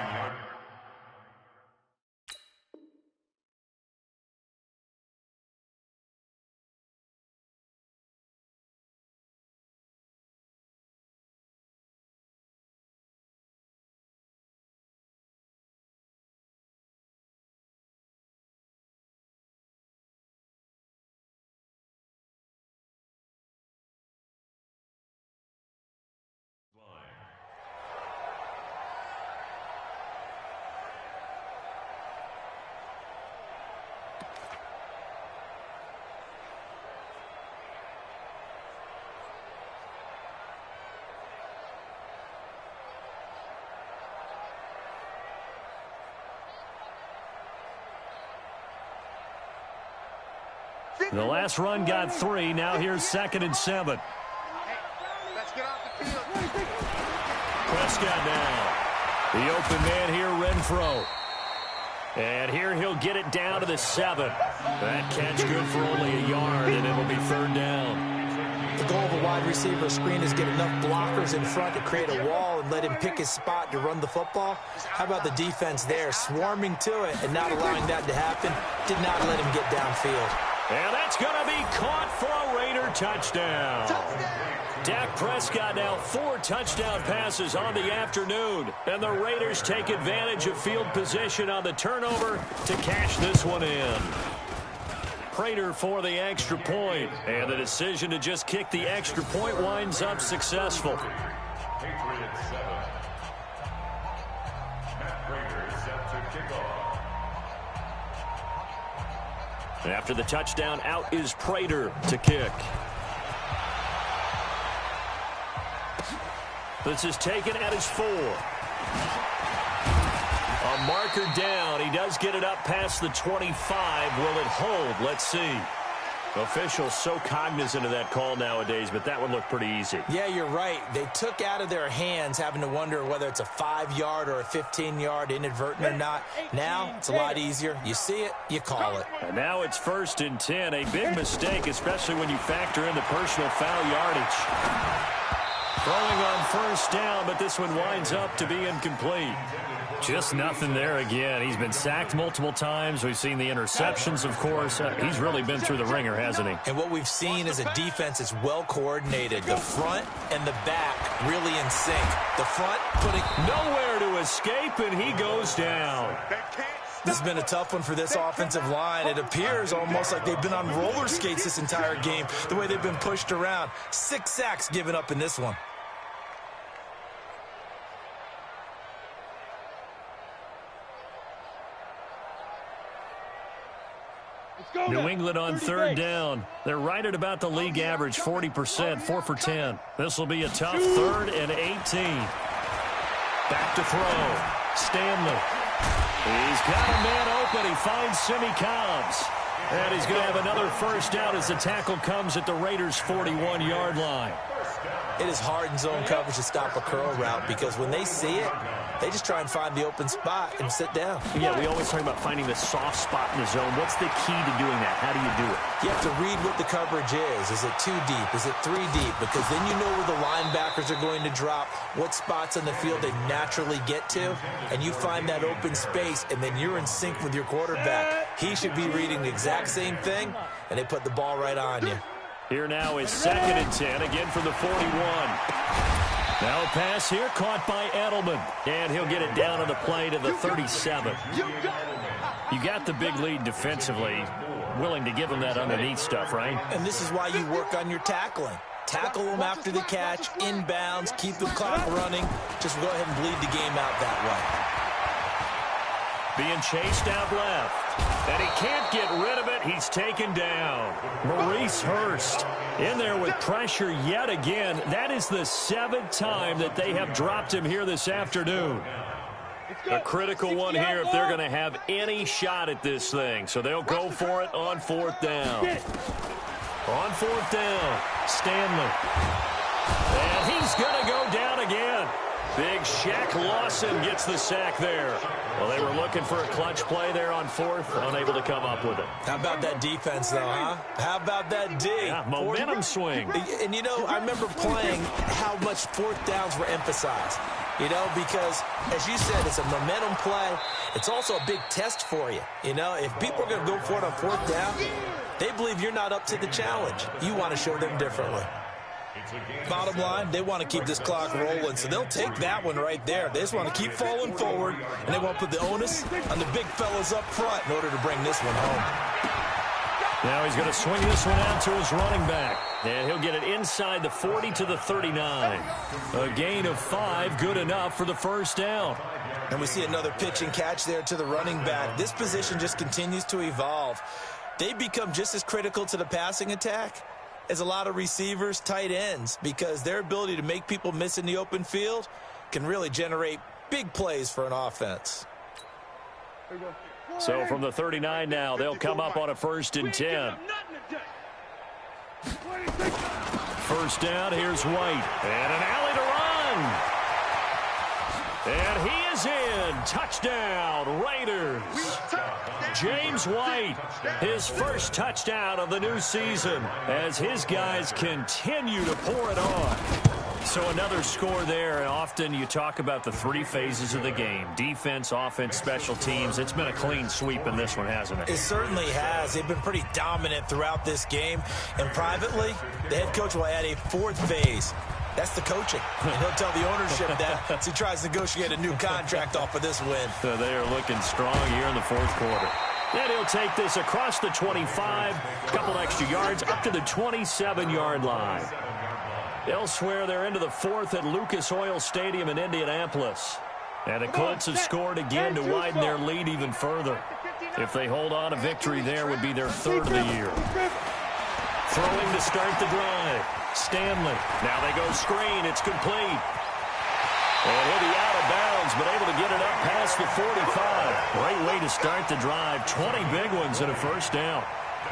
The last run got 3. Now here's 2nd and 7. Let's get off the field. Prescott now. The open man here, Renfro. And here he'll get it down to the 7. That catch good for only a yard, and it'll be 3rd down. The goal of a wide receiver screen is get enough blockers in front to create a wall and let him pick his spot to run the football. How about the defense there, swarming to it and not allowing that to happen? Did not let him get downfield. And that's going to be caught for a Raider touchdown. Dak Prescott now 4 touchdown passes on the afternoon. And the Raiders take advantage of field position on the turnover to cash this one in. Prater for the extra point. And the decision to just kick the extra point winds up successful. Patriots 7. Matt Prater set to kick off. After the touchdown, out is Prater to kick. This is taken at his 4. A marker down. He does get it up past the 25. Will it hold? Let's see. Officials so cognizant of that call nowadays, but that would look pretty easy. Yeah, you're right. They took out of their hands having to wonder whether it's a 5-yard or a 15-yard inadvertent or not. Now it's a lot easier. You see it, you call it. And now it's 1st and 10. A big mistake, especially when you factor in the personal foul yardage. Throwing on 1st down, but this one winds up to be incomplete. Just nothing there again. He's been sacked multiple times. We've seen the interceptions, of course. He's really been through the ringer, hasn't he? And what we've seen is a defense that's well coordinated. The front and the back really in sync. The front putting nowhere to escape, and he goes down. This has been a tough one for this offensive line. It appears almost like they've been on roller skates this entire game, the way they've been pushed around. 6 sacks given up in this one. New England on 3rd down. They're right at about the league average, 40%, 4 for 10. This will be a tough 3rd and 18. Back to throw. Stanley. He's got a man open. He finds Simi Cobbs. And he's going to have another 1st down as the tackle comes at the Raiders' 41-yard line. It is hard in zone coverage to stop a curl route because when they see it, they just try and find the open spot and sit down. Yeah, we always talk about finding the soft spot in the zone. What's the key to doing that? How do you do it? You have to read what the coverage is. Is it 2 deep? Is it 3 deep? Because then you know where the linebackers are going to drop, what spots on the field they naturally get to, and you find that open space, and then you're in sync with your quarterback. He should be reading the exact same thing, and they put the ball right on you. Here now is 2nd and 10, again from the 41. Now a pass here caught by Edelman. And he'll get it down on the play to the 37. You got the big lead defensively. Willing to give him that underneath stuff, right? And this is why you work on your tackling. Tackle them after the catch, inbounds, keep the clock running. Just go ahead and bleed the game out that way. Being chased out left. And he can't get rid of it. He's taken down. Maurice Hurst In there with pressure yet again. That is the 7th time that they have dropped him here this afternoon. A critical one here if they're going to have any shot at this thing. So they'll go for it on 4th down. On 4th down, Stanley. And he's going to go down again. Big Shaq Lawson gets the sack there. Well, they were looking for a clutch play there on 4th, unable to come up with it. How about that defense, though, huh? How about that D? Yeah, momentum swing. And, you know, I remember playing how much 4th downs were emphasized. You know, because, as you said, it's a momentum play. It's also a big test for you. You know, if people are going to go for it on 4th down, they believe you're not up to the challenge. You want to show them differently. Bottom line, they want to keep this clock rolling, so they'll take that one right there. They just want to keep falling forward, and they want to put the onus on the big fellas up front in order to bring this one home. Now he's going to swing this one out to his running back, and he'll get it inside the 40 to the 39. A gain of 5, good enough for the 1st down. And we see another pitch and catch there to the running back. This position just continues to evolve. They become just as critical to the passing attack as a lot of receivers, tight ends, because their ability to make people miss in the open field can really generate big plays for an offense. So from the 39 now, they'll come up on a 1st and 10. 1st down, here's White. And an alley to run. And he is in. Touchdown, Raiders. James White, his 1st touchdown of the new season as his guys continue to pour it on. So another score there, and often you talk about the 3 phases of the game. Defense, offense, special teams. It's been a clean sweep in this one, hasn't it? It certainly has. They've been pretty dominant throughout this game. And privately, the head coach will add a 4th phase. That's the coaching. And he'll tell the ownership that as he tries to negotiate a new contract off of this win. So they are looking strong here in the 4th quarter. And he'll take this across the 25, a couple extra yards, up to the 27-yard line. Elsewhere, they're into the 4th at Lucas Oil Stadium in Indianapolis. And the Colts have scored again to widen their lead even further. If they hold on, a victory there would be their 3rd of the year. Throwing to start the drive. Stanley. Now they go screen. It's complete. And he'll be out of bounds, but able to get it up past the 45. Great way to start the drive. 20 big ones and a 1st down.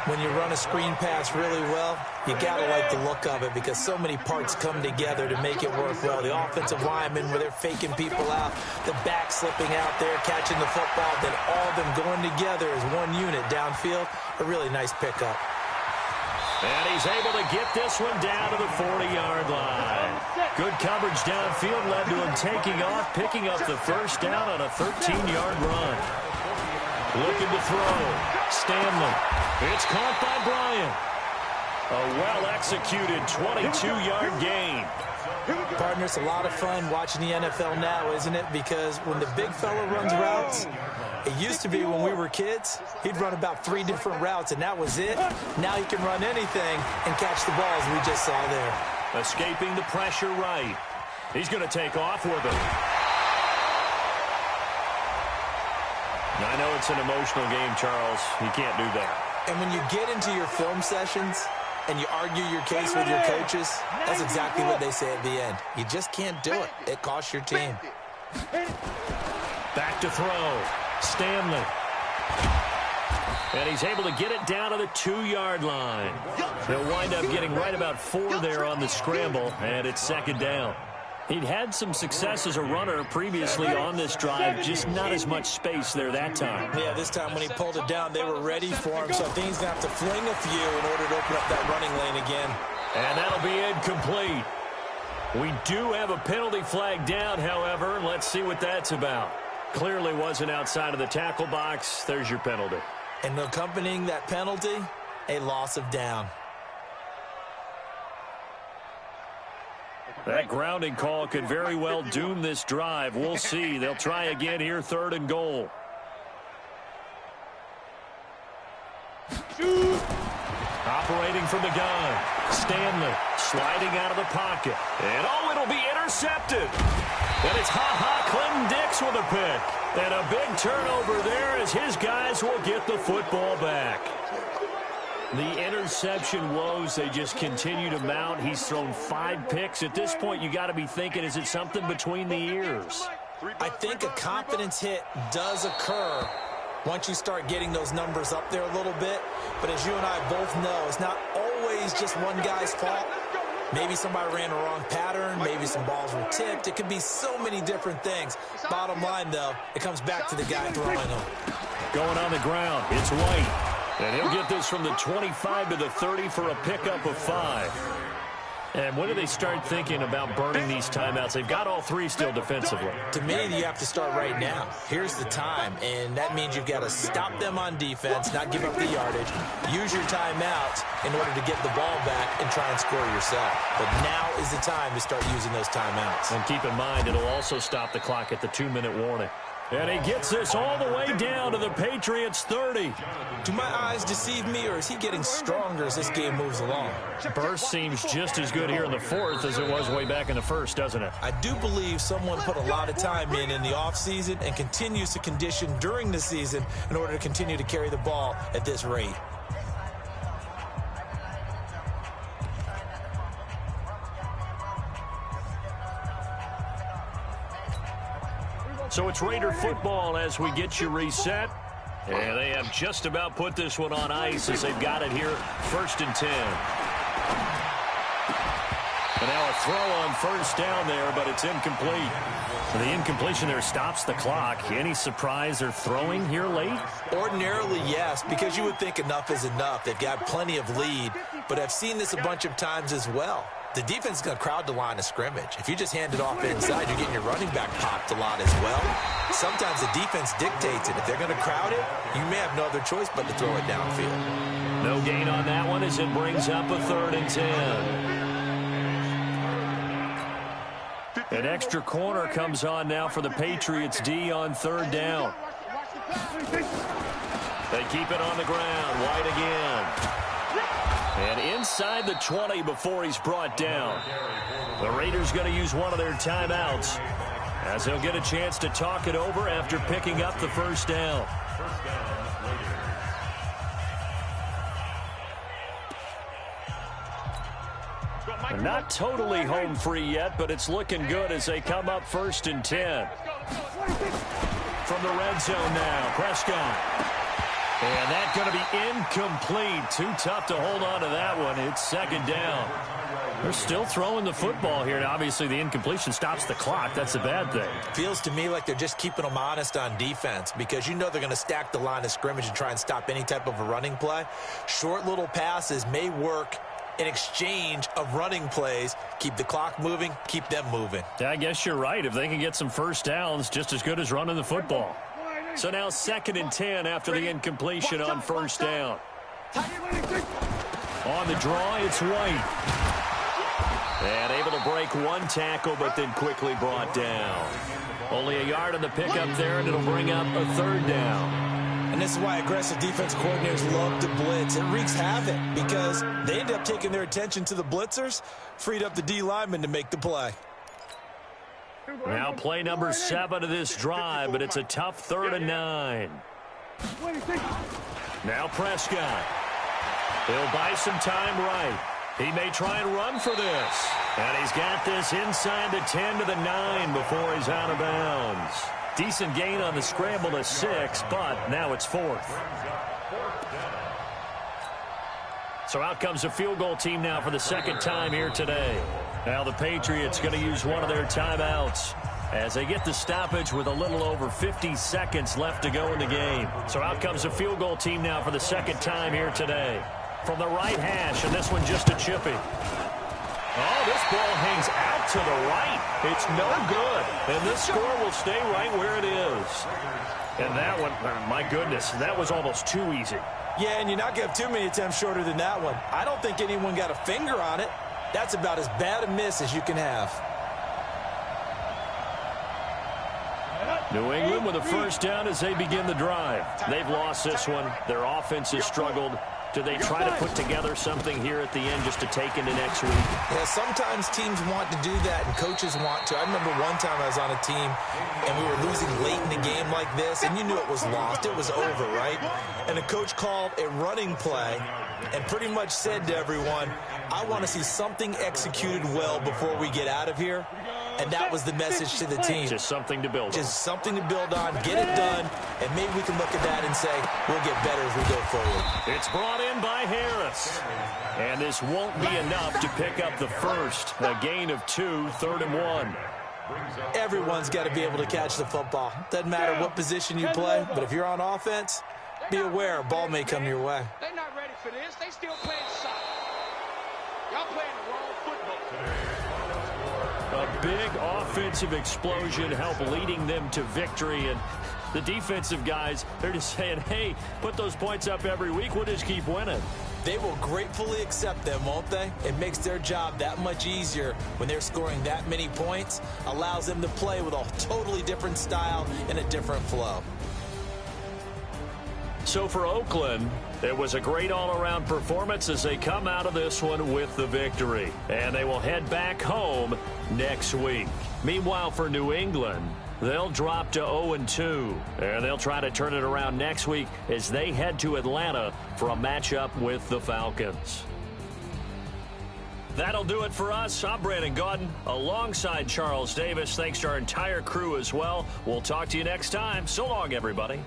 When you run a screen pass really well, you got to like the look of it because so many parts come together to make it work well. The offensive linemen, where they're faking people out, the back slipping out there, catching the football, then all of them going together as one unit downfield. A really nice pickup. And he's able to get this one down to the 40-yard line. Good coverage downfield led to him taking off, picking up the 1st down on a 13-yard run. Looking to throw. Stanley. It's caught by Bryant. A well-executed 22-yard gain. Partner, it's a lot of fun watching the NFL now, isn't it? Because when the big fella runs routes, it used to be when we were kids, he'd run about 3 different routes, and that was it. Now he can run anything and catch the balls we just saw there. Escaping the pressure right. He's going to take off with it. I know it's an emotional game, Charles. You can't do that. And when you get into your film sessions and you argue your case with your coaches, that's exactly what they say at the end. You just can't do it. It costs your team. Back to throw. Stanley. And he's able to get it down to the 2-yard line. He'll wind up getting right about 4 there on the scramble, and it's 2nd down. He'd had some success as a runner previously on this drive, just not as much space there that time. Yeah, this time when he pulled it down, they were ready for him, so I think he's going to have to fling a few in order to open up that running lane again. And that'll be incomplete. We do have a penalty flag down, however. Let's see what that's about. Clearly wasn't outside of the tackle box. There's your penalty. And accompanying that penalty, a loss of down. That grounding call could very well doom this drive. We'll see. They'll try again here, 3rd and goal. Operating from the gun. Stanley sliding out of the pocket. And it'll be intercepted. And it's Clinton Dix with a pick. And a big turnover there as his guys will get the football back. The interception woes, they just continue to mount. He's thrown 5 picks. At this point, you got to be thinking, is it something between the ears? I think a confidence hit does occur once you start getting those numbers up there a little bit. But as you and I both know, it's not always just one guy's fault. Maybe somebody ran a wrong pattern. Maybe some balls were tipped. It could be so many different things. Bottom line, though, it comes back to the guy throwing them. Going on the ground, it's White. And he'll get this from the 25 to the 30 for a pickup of 5. And when do they start thinking about burning these timeouts? They've got all 3 still defensively. To me, you have to start right now. Here's the time, and that means you've got to stop them on defense, not give up the yardage, use your timeouts in order to get the ball back and try and score yourself. But now is the time to start using those timeouts. And keep in mind, it'll also stop the clock at the 2-minute warning. And he gets this all the way down to the Patriots' 30. Do my eyes deceive me, or is he getting stronger as this game moves along? Burst seems just as good here in the 4th as it was way back in the 1st, doesn't it? I do believe someone put a lot of time in the offseason and continues to condition during the season in order to continue to carry the ball at this rate. So it's Raider football as we get you reset. And they have just about put this one on ice as they've got it here, 1st and 10. And now a throw on 1st down there, but it's incomplete. So the incompletion there stops the clock. Any surprise they're throwing here late? Ordinarily, yes, because you would think enough is enough. They've got plenty of lead, but I've seen this a bunch of times as well. The defense is going to crowd the line of scrimmage. If you just hand it off inside, you're getting your running back popped a lot as well. Sometimes the defense dictates it. If they're going to crowd it, you may have no other choice but to throw it downfield. No gain on that one as it brings up a 3rd and 10. An extra corner comes on now for the Patriots D on 3rd down. They keep it on the ground. White again. And inside the 20 before he's brought down. The Raiders going to use one of their timeouts as they'll get a chance to talk it over after picking up the 1st down. They're not totally home free yet, but it's looking good as they come up 1st and 10. From the red zone now, Prescott. And that's going to be incomplete. Too tough to hold on to that one. It's 2nd down. They're still throwing the football here. And obviously, the incompletion stops the clock. That's a bad thing. Feels to me like they're just keeping them honest on defense because you know they're going to stack the line of scrimmage and try and stop any type of a running play. Short little passes may work in exchange of running plays. Keep the clock moving, keep them moving. Yeah, I guess you're right. If they can get some 1st downs, just as good as running the football. So now 2nd and 10 after the incompletion on 1st down. On the draw, it's White. And able to break one tackle, but then quickly brought down. Only a yard on the pickup there, and it'll bring up a 3rd down. And this is why aggressive defense coordinators love to blitz. It wreaks havoc because they end up taking their attention to the blitzers, freed up the D lineman to make the play. Now play number 7 of this drive, but it's a tough 3rd and 9. Now Prescott. He'll buy some time right. He may try and run for this. And he's got this inside the 10 to the 9 before he's out of bounds. Decent gain on the scramble to 6, but now it's 4th. So out comes a field goal team now for the 2nd time here today. Now the Patriots going to use one of their timeouts as they get the stoppage with a little over 50 seconds left to go in the game. So out comes a field goal team now for the 2nd time here today. From the right hash, and this one just a chippy. Oh, this ball hangs out to the right. It's no good. And this score will stay right where it is. And that one, my goodness, that was almost too easy. Yeah, and you're not going to have too many attempts shorter than that one. I don't think anyone got a finger on it. That's about as bad a miss as you can have. New England with a 1st down as they begin the drive. They've lost this one. Their offense has struggled. Do they try to put together something here at the end just to take into next week? Yeah, sometimes teams want to do that and coaches want to. I remember one time I was on a team and we were losing late in the game like this and you knew it was lost. It was over, right? And the coach called a running play and pretty much said to everyone, I want to see something executed well before we get out of here. And that was the message to the team. Just something to build on. Just something to build on, get it done, and maybe we can look at that and say, we'll get better as we go forward. It's brought in by Harris. And this won't be enough to pick up the first. A gain of 2, 3rd and 1. Everyone's got to be able to catch the football. Doesn't matter what position you play, but if you're on offense, be aware a ball may come your way. They're not ready for this. They still playing soccer. Y'all playing the wrong football. A big offensive explosion helped leading them to victory. And the defensive guys, they're just saying, hey, put those points up every week. We'll just keep winning. They will gratefully accept them, won't they? It makes their job that much easier when they're scoring that many points. Allows them to play with a totally different style and a different flow. So for Oakland, it was a great all-around performance as they come out of this one with the victory. And they will head back home next week. Meanwhile, for New England, they'll drop to 0-2. And they'll try to turn it around next week as they head to Atlanta for a matchup with the Falcons. That'll do it for us. I'm Brandon Gaudin alongside Charles Davis. Thanks to our entire crew as well. We'll talk to you next time. So long, everybody.